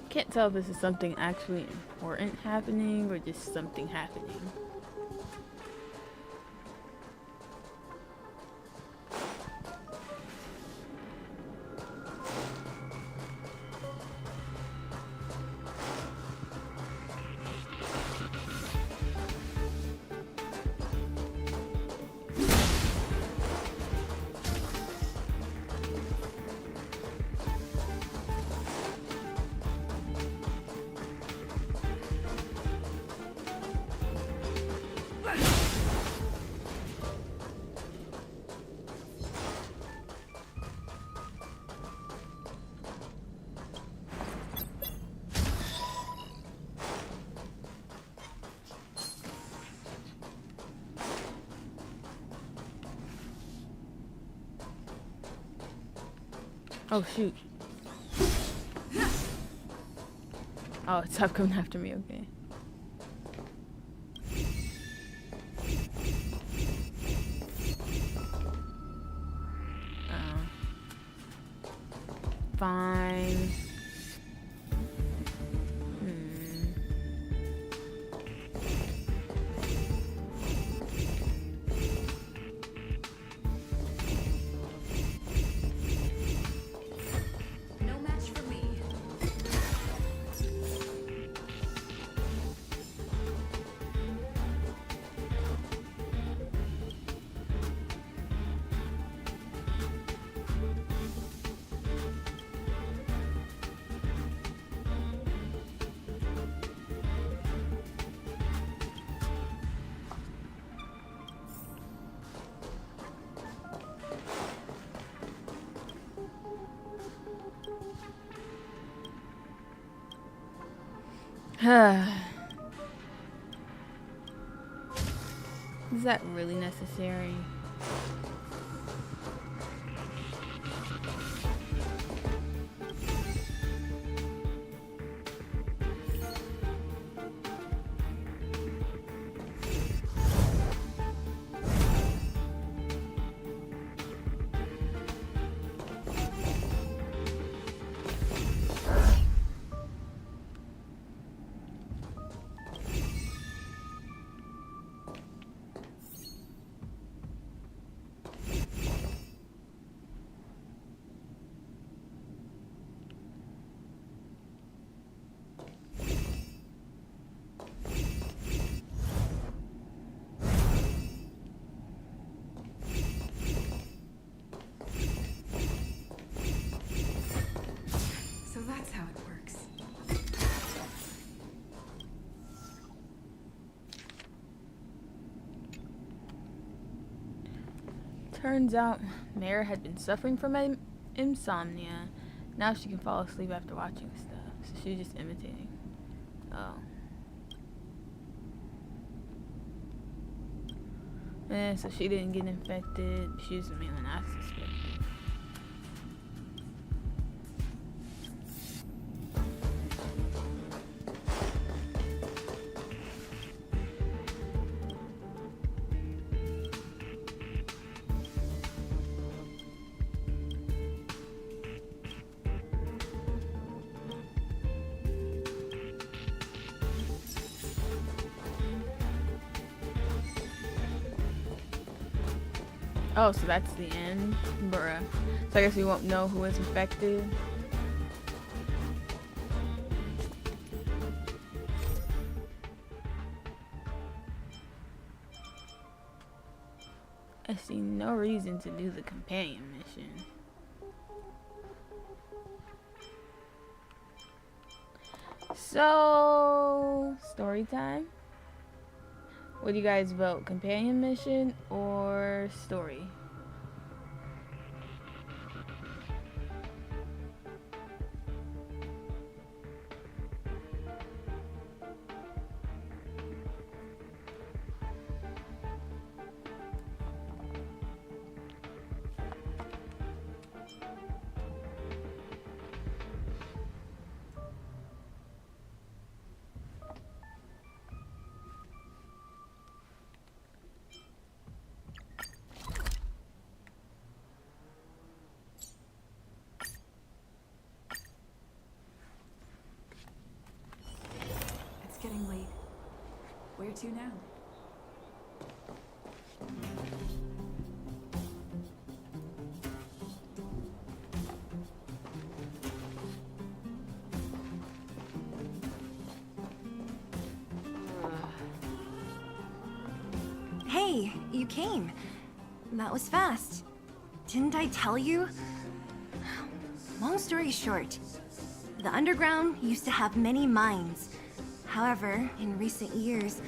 Can't tell if this is something actually important happening or just something happening. Oh shoot. Oh, it stopped coming after me, okay. Fine. No match for me. Is that really necessary? So that's how it works. Turns out Mare had been suffering from insomnia. Now she can fall asleep after watching stuff. So she was just imitating. Oh. So she didn't get infected. She was the main one I suspected. Oh, so that's the end? Bruh. So I guess we won't know who is infected. I see no reason to do the companion mission. So, story time. What do you guys vote? Companion mission or story? It's getting late. Where to now? Hey, you came. That was fast. Didn't I tell you? Long story short, the underground used to have many mines. However, in recent years,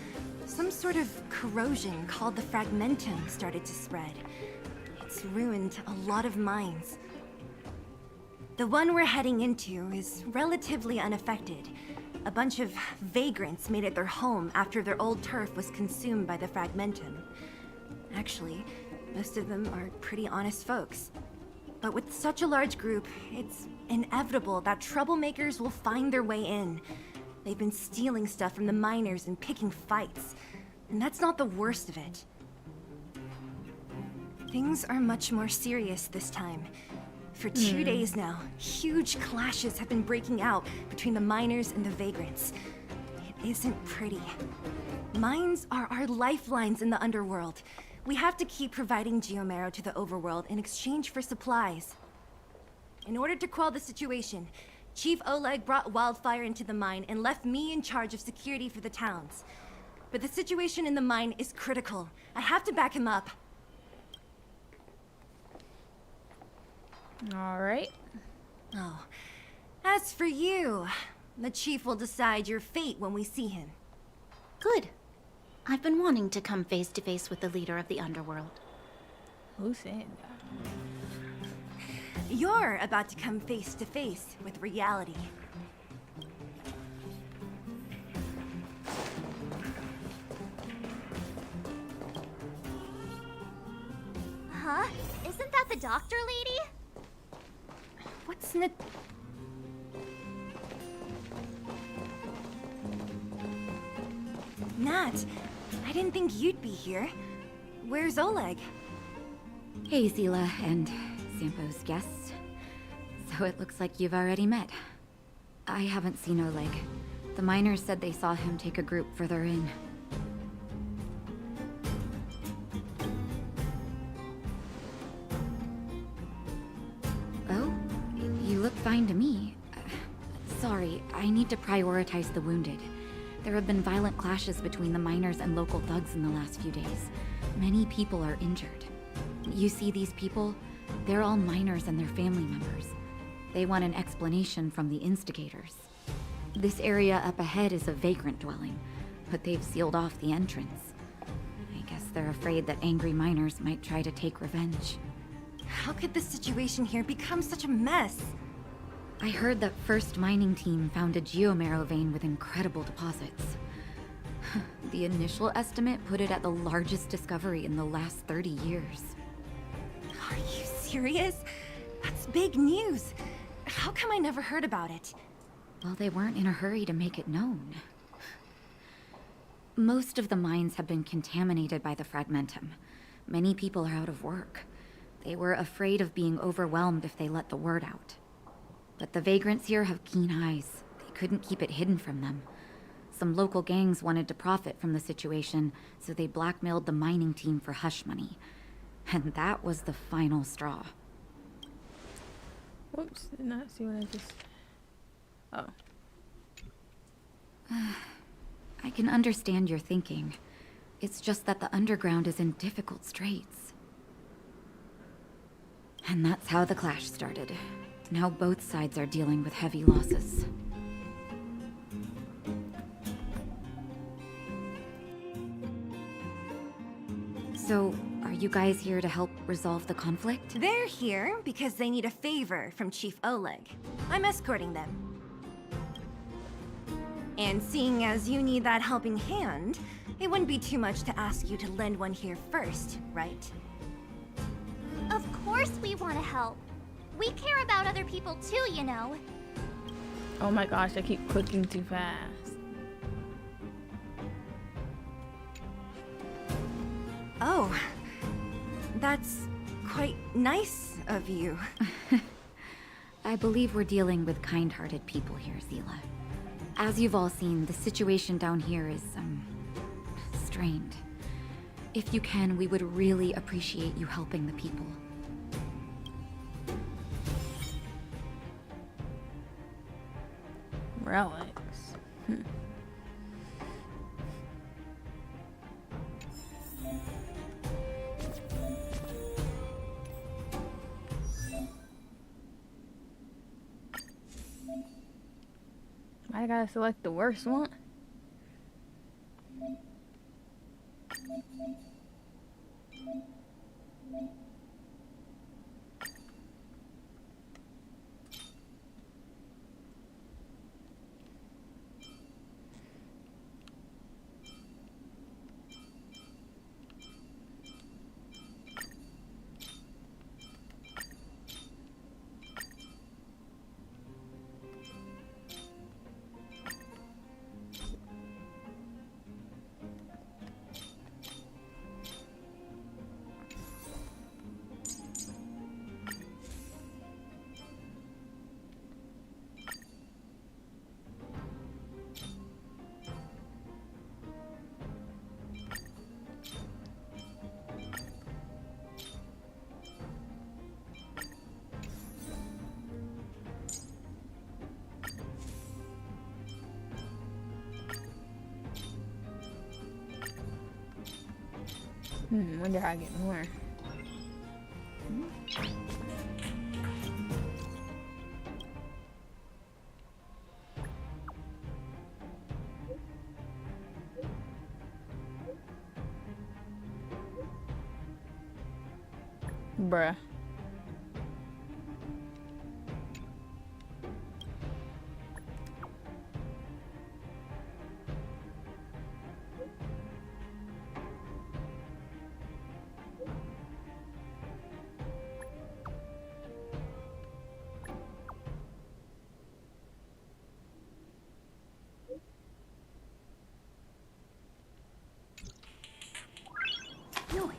some sort of corrosion called the fragmentum started to spread. It's ruined a lot of mines. The one we're heading into is relatively unaffected. A bunch of vagrants made it their home after their old turf was consumed by the fragmentum. Actually, most of them are pretty honest folks. But with such a large group, it's inevitable that troublemakers will find their way in. They've been stealing stuff from the miners and picking fights. And that's not the worst of it. Things are much more serious this time. For 2 days now, huge clashes have been breaking out between the miners and the vagrants. It isn't pretty. Mines are our lifelines in the underworld. We have to keep providing geomarrow to the overworld in exchange for supplies. In order to quell the situation, Chief Oleg brought wildfire into the mine and left me in charge of security for the towns. But the situation in the mine is critical. I have to back him up. Alright. Oh, as for you, the Chief will decide your fate when we see him. Good. I've been wanting to come face to face with the leader of the underworld. Who said that? You're about to come face to face with reality. Huh? Isn't that the doctor lady? What's Nat... Nat, I didn't think you'd be here. Where's Oleg? Hey, Zila and Sampo's guests. So it looks like you've already met. I haven't seen Oleg. The miners said they saw him take a group further in. Oh? You look fine to me. Sorry, I need to prioritize the wounded. There have been violent clashes between the miners and local thugs in the last few days. Many people are injured. You see these people? They're all miners and their family members. They want an explanation from the instigators. This area up ahead is a vagrant dwelling, but they've sealed off the entrance. I guess they're afraid that angry miners might try to take revenge. How could the situation here become such a mess? I heard that First Mining Team found a geomarrow vein with incredible deposits. The initial estimate put it at the largest discovery in the last 30 years. Are you serious? That's big news. How come I never heard about it? Well, they weren't in a hurry to make it known. Most of the mines have been contaminated by the fragmentum. Many people are out of work. They were afraid of being overwhelmed if they let the word out. But the vagrants here have keen eyes. They couldn't keep it hidden from them. Some local gangs wanted to profit from the situation, so they blackmailed the mining team for hush money. And that was the final straw. Whoops, did not see what I just... Oh. I can understand your thinking. It's just that the underground is in difficult straits. And that's how the clash started. Now both sides are dealing with heavy losses. So, are you guys here to help resolve the conflict? They're here because they need a favor from Chief Oleg. I'm escorting them. And seeing as you need that helping hand, it wouldn't be too much to ask you to lend one here first, right? Of course we want to help. We care about other people too, you know. Oh my gosh, I keep clicking too fast. Oh, that's quite nice of you. I believe we're dealing with kind-hearted people here, Zila. As you've all seen, the situation down here is, strained. If you can, we would really appreciate you helping the people. Relics. I gotta select the worst one. Wonder how I get more. Bruh. Noise.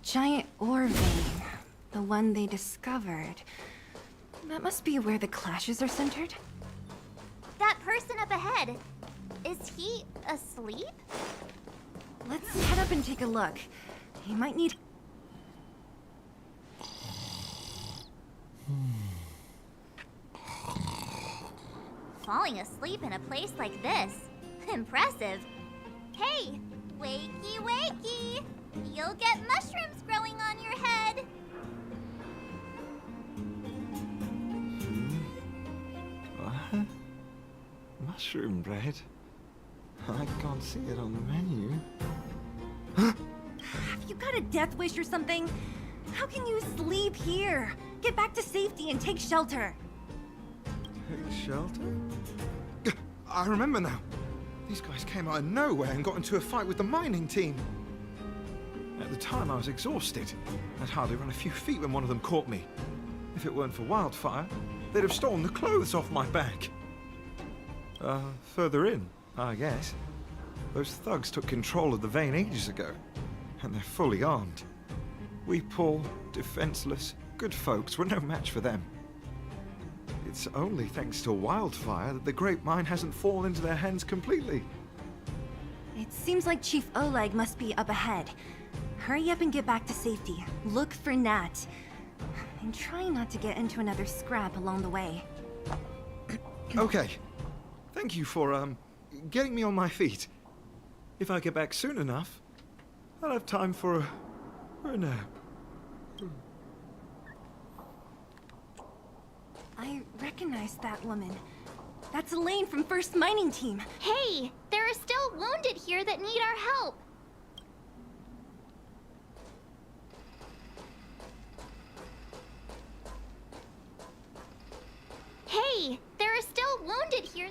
giant ore vein. The one they discovered. That must be where the clashes are centered. That person up ahead, is he asleep? Let's head up and take a look. He might need... Falling asleep in a place like this. Impressive. Hey, wakey wakey! You'll get mushrooms growing on your head. What? Mushroom bread? I can't see it on the menu. Have you got a death wish or something? How can you sleep here? Get back to safety and take shelter. Take shelter? I remember now. These guys came out of nowhere and got into a fight with the mining team. At the time, I was exhausted. I'd hardly run a few feet when one of them caught me. If it weren't for Wildfire, they'd have stolen the clothes off my back. Further in, I guess. Those thugs took control of the vein ages ago, and they're fully armed. We poor, defenseless, good folks were no match for them. It's only thanks to Wildfire that the Great Mine hasn't fallen into their hands completely. It seems like Chief Oleg must be up ahead. Hurry up and get back to safety. Look for Nat. And try not to get into another scrap along the way. Okay. Thank you for, getting me on my feet. If I get back soon enough, I'll have time for a nap. I recognize that woman. That's Elaine from First Mining Team. Hey, there are still wounded here that need our help. Hey, there are still wounded here.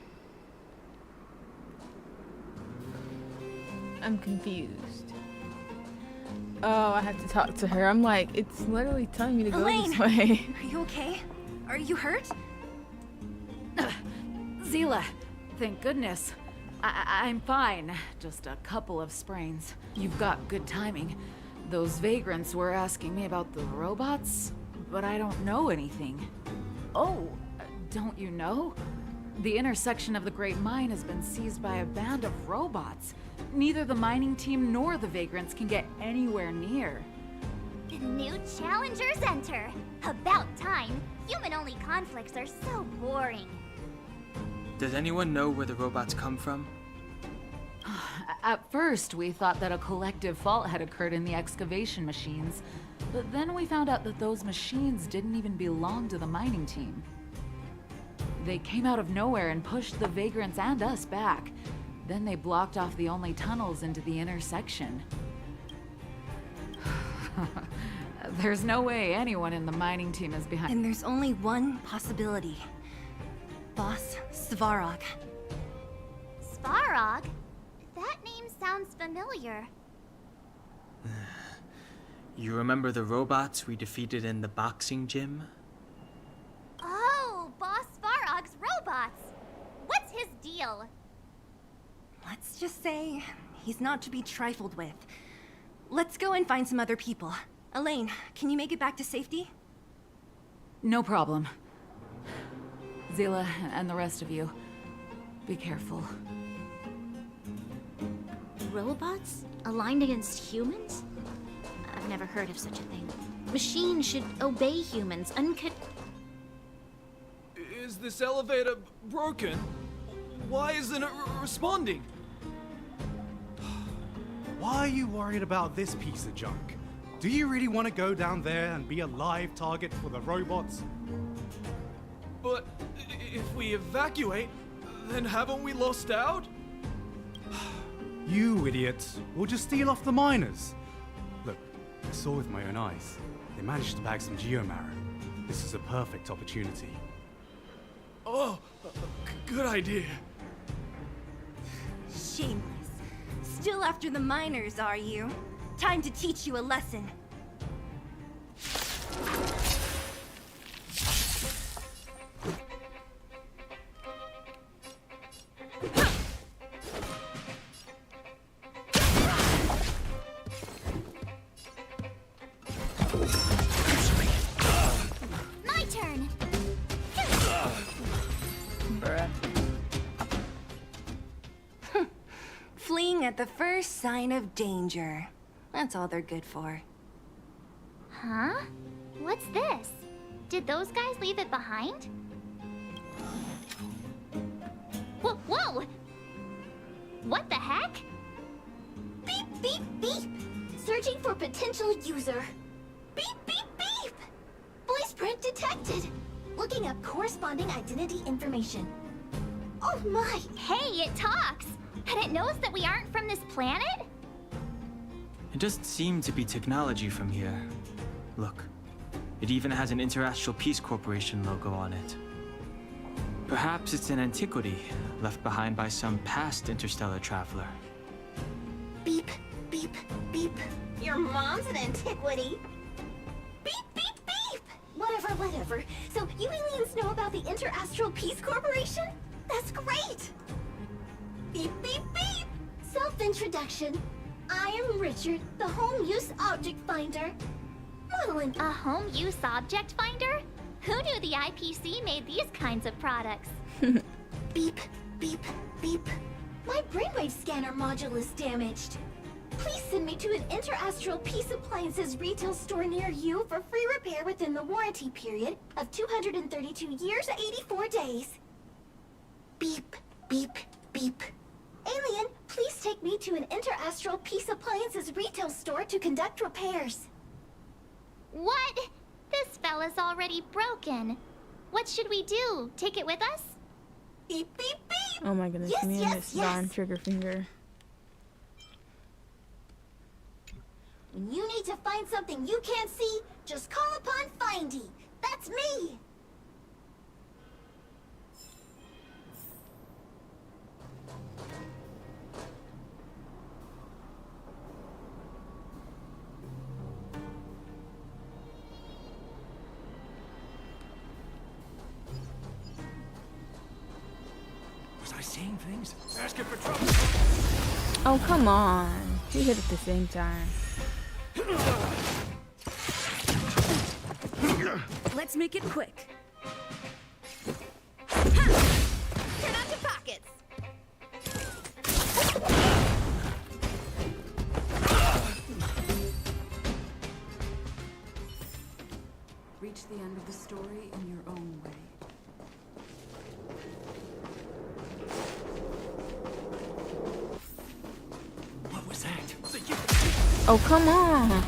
I'm confused. Oh, I have to talk to her. I'm like, it's literally telling me to go Elaine, this way. Are you okay? Are you hurt? Zila, thank goodness. I'm fine. Just a couple of sprains. You've got good timing. Those vagrants were asking me about the robots, but I don't know anything. Oh, don't you know? The intersection of the Great Mine has been seized by a band of robots. Neither the mining team nor the vagrants can get anywhere near. The new challengers enter. About time. Human-only conflicts are so boring. Does anyone know where the robots come from? At first, we thought that a collective fault had occurred in the excavation machines, but then we found out that those machines didn't even belong to the mining team. They came out of nowhere and pushed the vagrants and us back. Then they blocked off the only tunnels into the intersection. There's no way anyone in the mining team is behind. And there's only one possibility. Boss Svarog. Svarog? That name sounds familiar. You remember the robots we defeated in the boxing gym? Oh, Boss Svarog's robots! What's his deal? Let's just say he's not to be trifled with. Let's go and find some other people. Elaine, can you make it back to safety? No problem. Zila and the rest of you, be careful. Robots? Aligned against humans? I've never heard of such a thing. Machines should obey humans, Is this elevator broken? Why isn't it responding? Why are you worried about this piece of junk? Do you really want to go down there and be a live target for the robots? But if we evacuate, then haven't we lost out? You idiots! We'll just steal off the miners. Look, I saw with my own eyes. They managed to bag some geomarrow. This is a perfect opportunity. Oh, good idea. Shameless. Still after the miners, are you? Time to teach you a lesson. Fleeing at the first sign of danger. That's all they're good for. Huh? What's this? Did those guys leave it behind? Whoa! What the heck? Beep, beep, beep! Searching for potential user. Beep, beep, beep! Voice print detected. Looking up corresponding identity information. Oh my! Hey, it talks! And it knows that we aren't from this planet? It doesn't seem to be technology from here. Look, it even has an Interastral Peace Corporation logo on it. Perhaps it's an antiquity left behind by some past interstellar traveler. Beep, beep, beep. Your mom's an antiquity. Beep, beep, beep! Whatever. So you aliens know about the Interastral Peace Corporation? That's great! Beep, beep, beep! Self-introduction. I am Richard, the Home Use Object Finder. Modeling. A home use object finder? Who knew the IPC made these kinds of products? Beep, beep, beep. My brainwave scanner module is damaged. Please send me to an Interastral Peace Appliances retail store near you for free repair within the warranty period of 232 years, 84 days. Beep, beep, beep. Alien, please take me to an Interastral Peace Appliances retail store to conduct repairs. What? This fella's already broken. What should we do? Take it with us? Beep, beep, beep! Oh my goodness, me and this darn trigger finger. When you need to find something you can't see, just call upon Findy. That's me! Was I saying things? Asking for trouble. Oh, come on. We hit at the same time. Let's make it quick. Turn on your pockets. Reach the end of the story in your own way. What was that? Oh, come on.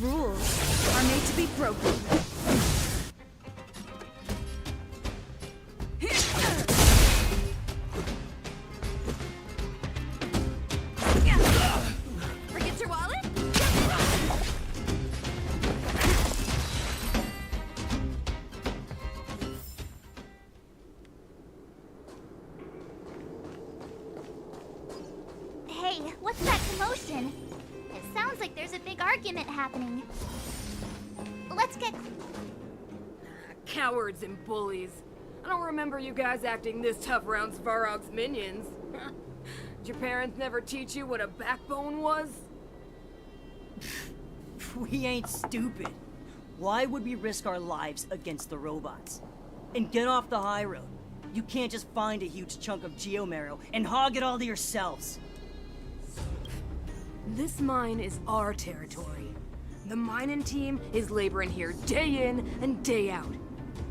Rules are made to be broken. Forget your wallet? Hey, what's that commotion? It sounds like there's a big argument happening. Let's get... Cowards and bullies. I don't remember you guys acting this tough around Svarog's minions. Did your parents never teach you what a backbone was? We ain't stupid. Why would we risk our lives against the robots? And get off the high road. You can't just find a huge chunk of geomarrow and hog it all to yourselves. This mine is our territory. The mining team is laboring here day in and day out.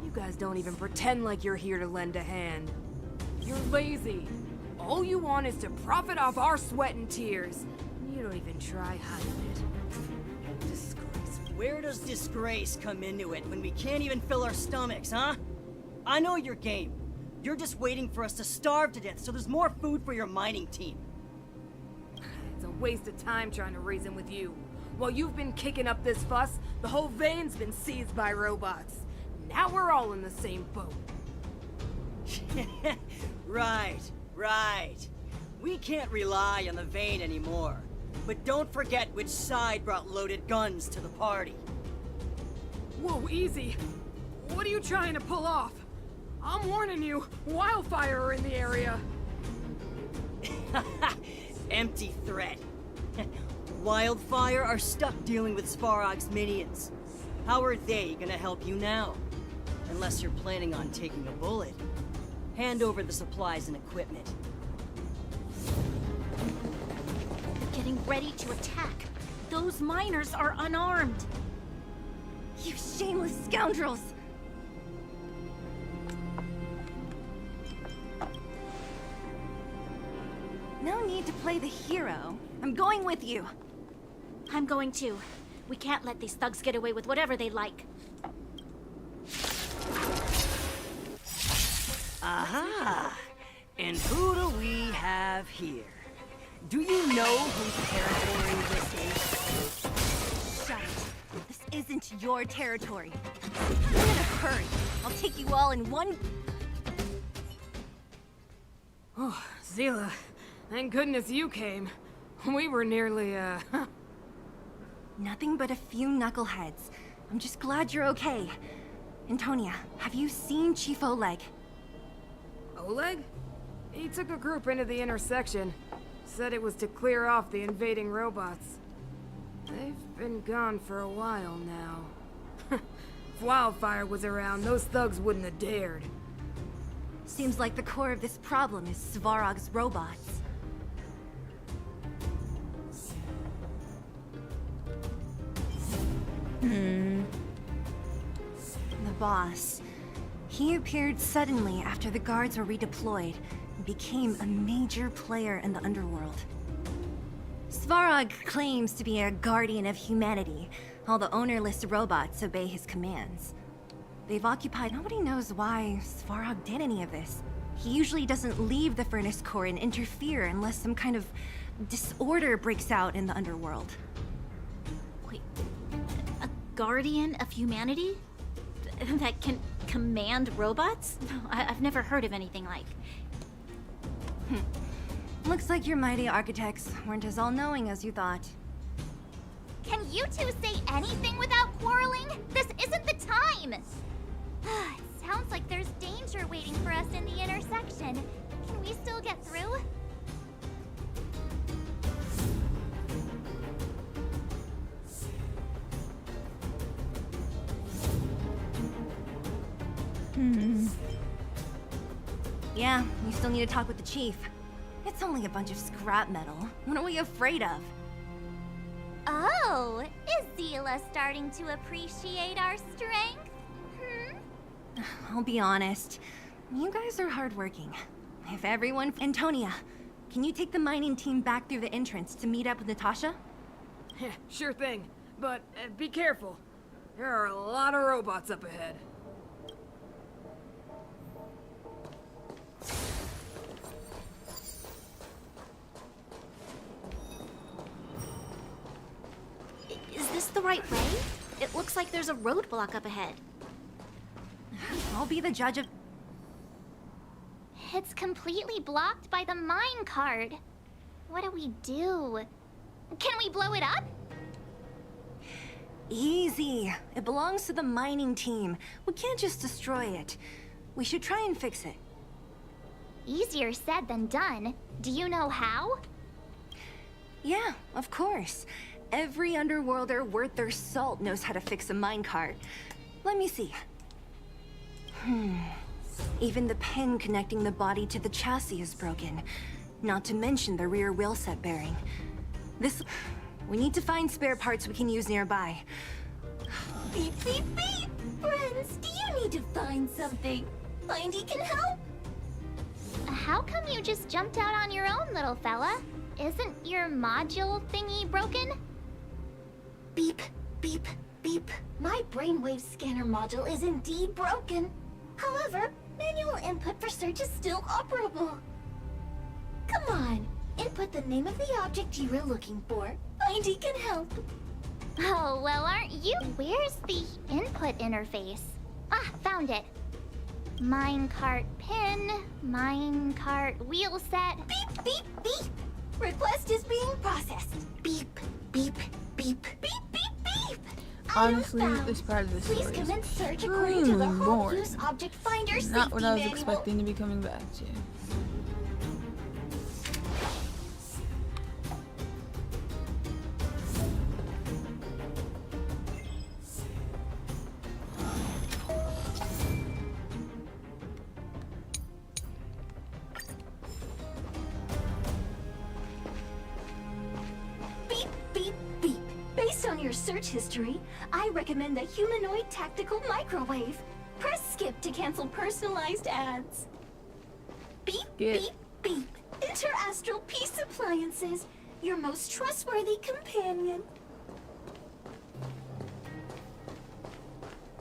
You guys don't even pretend like you're here to lend a hand. You're lazy. All you want is to profit off our sweat and tears. You don't even try hiding it. Disgrace. Where does disgrace come into it when we can't even fill our stomachs, huh? I know your game. You're just waiting for us to starve to death so there's more food for your mining team. It's a waste of time trying to reason with you. While you've been kicking up this fuss, the whole vein's been seized by robots. Now we're all in the same boat. Right. We can't rely on the vein anymore. But don't forget which side brought loaded guns to the party. Whoa, easy. What are you trying to pull off? I'm warning you, wildfire are in the area. Empty threat. Wildfire are stuck dealing with Svarog's minions. How are they gonna help you now? Unless you're planning on taking a bullet. Hand over the supplies and equipment. Getting ready to attack. Those miners are unarmed. You shameless scoundrels! No need to play the hero. I'm going with you. I'm going too. We can't let these thugs get away with whatever they like. Aha! And who do we have here? Do you know whose territory this is? Shut it. This isn't your territory. I'm in a hurry. I'll take you all in one... Oh, Zila, thank goodness you came. We were nearly, Nothing but a few knuckleheads. I'm just glad you're okay. Antonia, have you seen Chief Oleg? Oleg? He took a group into the intersection. Said it was to clear off the invading robots. They've been gone for a while now. If Wildfire was around, those thugs wouldn't have dared. Seems like the core of this problem is Svarog's robots. The boss. He appeared suddenly after the guards were redeployed and became a major player in the underworld. Svarog claims to be a guardian of humanity. All the ownerless robots obey his commands. They've occupied... Nobody knows why Svarog did any of this. He usually doesn't leave the furnace core and interfere unless some kind of disorder breaks out in the underworld. Wait, a guardian of humanity? That can command robots? I've never heard of anything like. Looks like your mighty architects weren't as all-knowing as you thought. Can you two say anything without quarreling? This isn't the time! It sounds like there's danger waiting for us in the intersection. Can we still get through? Yeah, we still need to talk with the chief. It's only a bunch of scrap metal. What are we afraid of? Oh, is Zila starting to appreciate our strength? I'll be honest. You guys are hardworking. If everyone... Antonia, can you take the mining team back through the entrance to meet up with Natasha? Sure thing. But be careful. There are a lot of robots up ahead. Is this the right way? It looks like there's a roadblock up ahead. I'll be the judge of... It's completely blocked by the mine cart. What do we do? Can we blow it up? Easy. It belongs to the mining team. We can't just destroy it. We should try and fix it. Easier said than done. Do you know how? Yeah, of course. Every underworlder worth their salt knows how to fix a minecart. Let me see. Even the pin connecting the body to the chassis is broken. Not to mention the rear wheel set bearing. We need to find spare parts we can use nearby. Beep, beep, beep! Friends, do you need to find something? Mindy can help? How come you just jumped out on your own, little fella? Isn't your module thingy broken? Beep, beep, beep. My brainwave scanner module is indeed broken. However, manual input for search is still operable. Come on, input the name of the object you were looking for. Mindy can help. Oh, well, aren't you? Where's the input interface? Ah, found it. Minecart pin, minecart wheel set. Beep, beep, beep. Request is being processed. Beep, beep, beep, beep, beep, beep. Honestly, this part of the story Please is commence search according to the home boring. use object finder Not safety what I was manual. expecting to be coming back to. on your search history, I recommend the humanoid tactical microwave. Press skip to cancel personalized ads. Beep, beep, beep. Interastral Peace Appliances, your most trustworthy companion.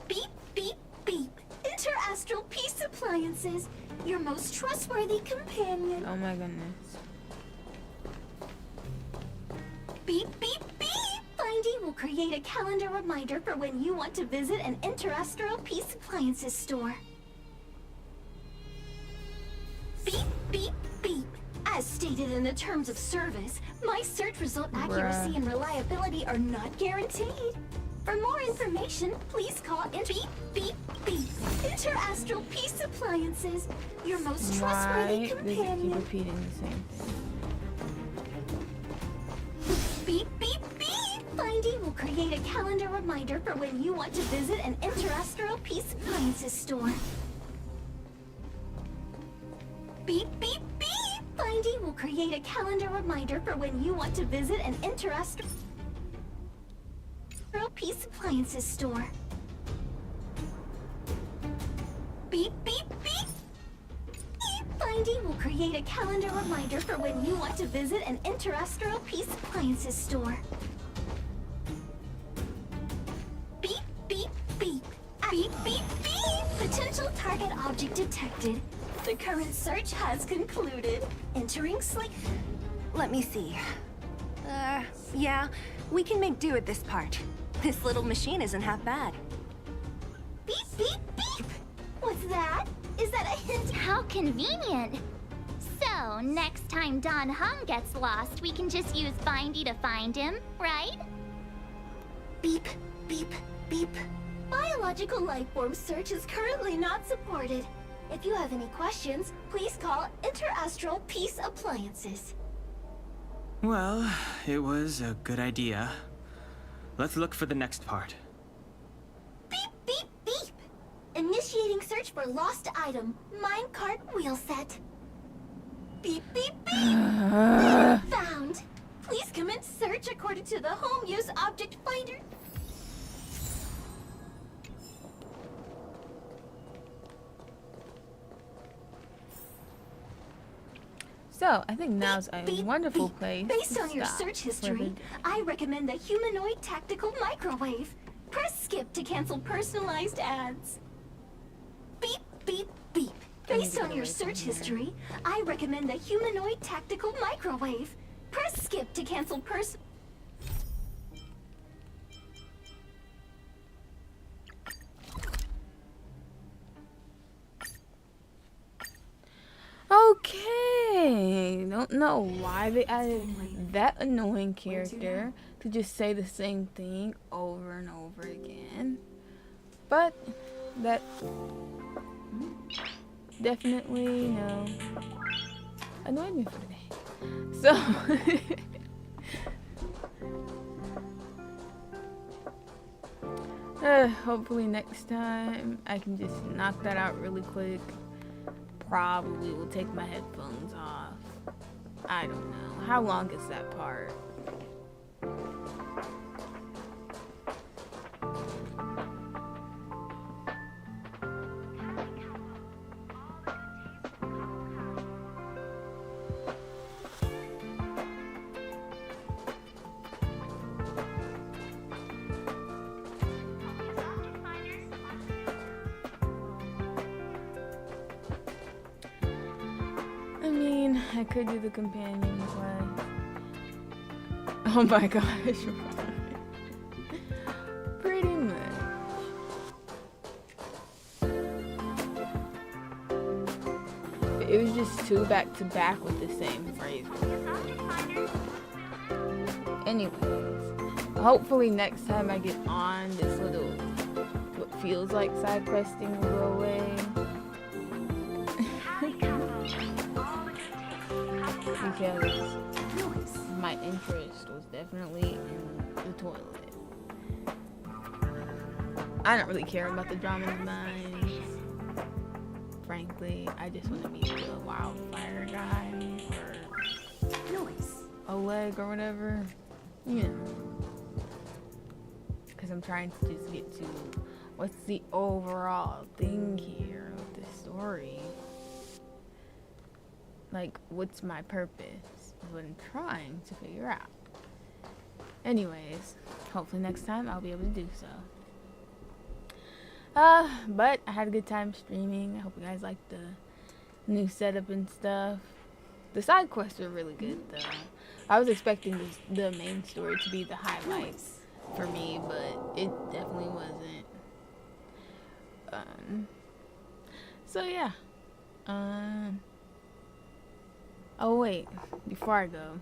Beep, beep, beep. Interastral Peace Appliances, your most trustworthy companion. Oh my goodness. Beep, beep, beep! Findy will create a calendar reminder for when you want to visit an Interastral Peace Appliances store. Beep, beep, beep. As stated in the terms of service, my search result accuracy and reliability are not guaranteed. For more information, please call Beep, beep, beep. Interastral Peace Appliances, your most trustworthy companion. Why does it keep repeating the same thing? Beep, beep, beep! Findy will create a calendar reminder for when you want to visit an Interastral Peace Appliances store. Beep, beep, beep! Findy will create a calendar reminder for when you want to visit an Interastral Peace Appliances store. Beep, beep, beep! Findy will create a calendar reminder for when you want to visit an Interastral Peace Appliances store. Beep, beep, beep. Beep, beep, beep! Potential target object detected. The current search has concluded. Entering sleep. Let me see. Yeah, we can make do with this part. This little machine isn't half bad. Beep, beep, beep! What's that? Is that a hint? How convenient. So, next time Don Hung gets lost, we can just use Findy to find him, right? Beep, beep, beep. Biological life form search is currently not supported. If you have any questions, please call Interastral Peace Appliances. Well, it was a good idea. Let's look for the next part. Beep, beep, beep! Initiating search for lost item, minecart wheel set. Beep, beep, beep! Found! Please commence search according to the Home Use Object Finder. So, I think now's a wonderful place Based to on your stop search for history, I recommend the humanoid tactical microwave. Press skip to cancel personalized ads. Beep, beep, beep. Based on your search history, I recommend the humanoid tactical microwave. Press skip to cancel Okay, don't know why they added that annoying character to just say the same thing over and over again. But that definitely, you know, annoyed me for today. So hopefully next time I can just knock that out really quick. Probably will take my headphones off. I don't know. How long is that part? I mean, I could do the companion quest. Oh my gosh. Pretty much. It was just two back to back with the same phrase. Anyways, hopefully next time I get on, this little, what feels like side questing will go away. Because my interest was definitely in the toilet. I don't really care about the drama of mines. Frankly, I just want to meet the wildfire guy or Oleg or whatever. You know. because I'm trying to just get to what's the overall thing here of the story. Like, what's my purpose? Is what I'm trying to figure out. Anyways, hopefully next time I'll be able to do so. But I had a good time streaming. I hope you guys liked the new setup and stuff. The side quests were really good though. I was expecting the main story to be the highlights for me, but it definitely wasn't. So yeah. Oh wait, before I go.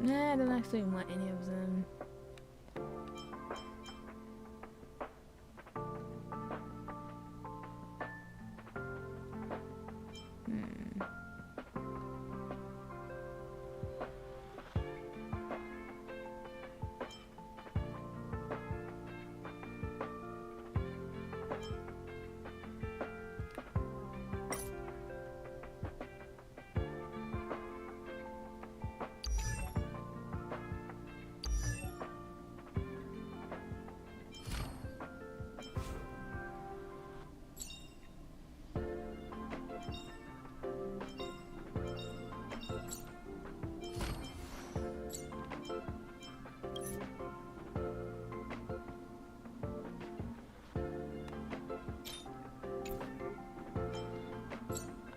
Nah, I don't actually want any of them.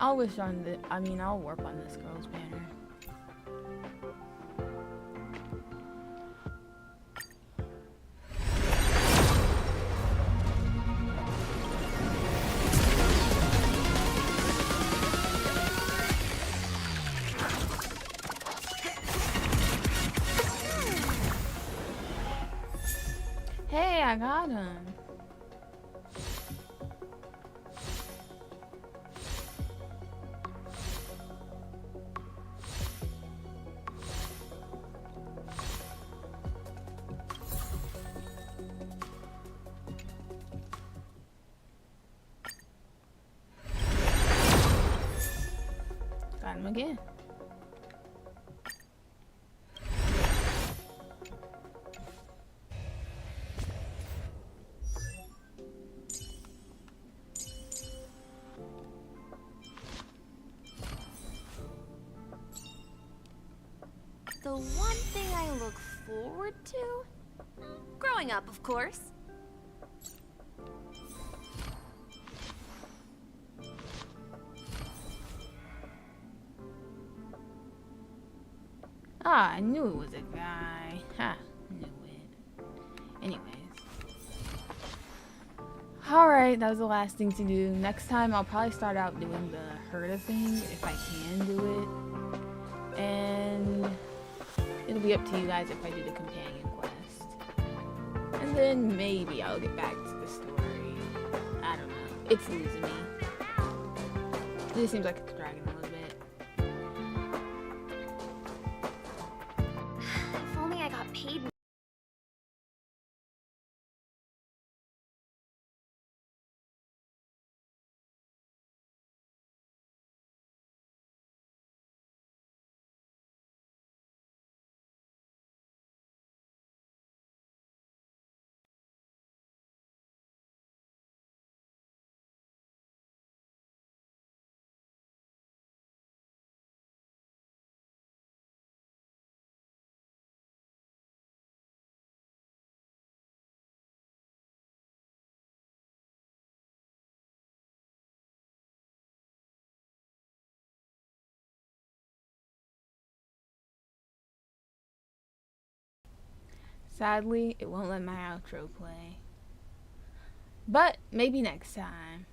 I'll wish on the, I'll warp on this girl's banner. Hey, I got him. Got him again. The one thing I look forward to? Growing up, of course. Ah, I knew it was a guy. Ha, knew it. Anyways. Alright, that was the last thing to do. Next time I'll probably start out doing the Herda thing, if I can do it. And it'll be up to you guys if I do the companion quest. And then maybe I'll get back to the story. I don't know. It's losing me. It just seems like it's dragging a little bit. If only I got paid. Sadly, it won't let my outro play. But maybe next time.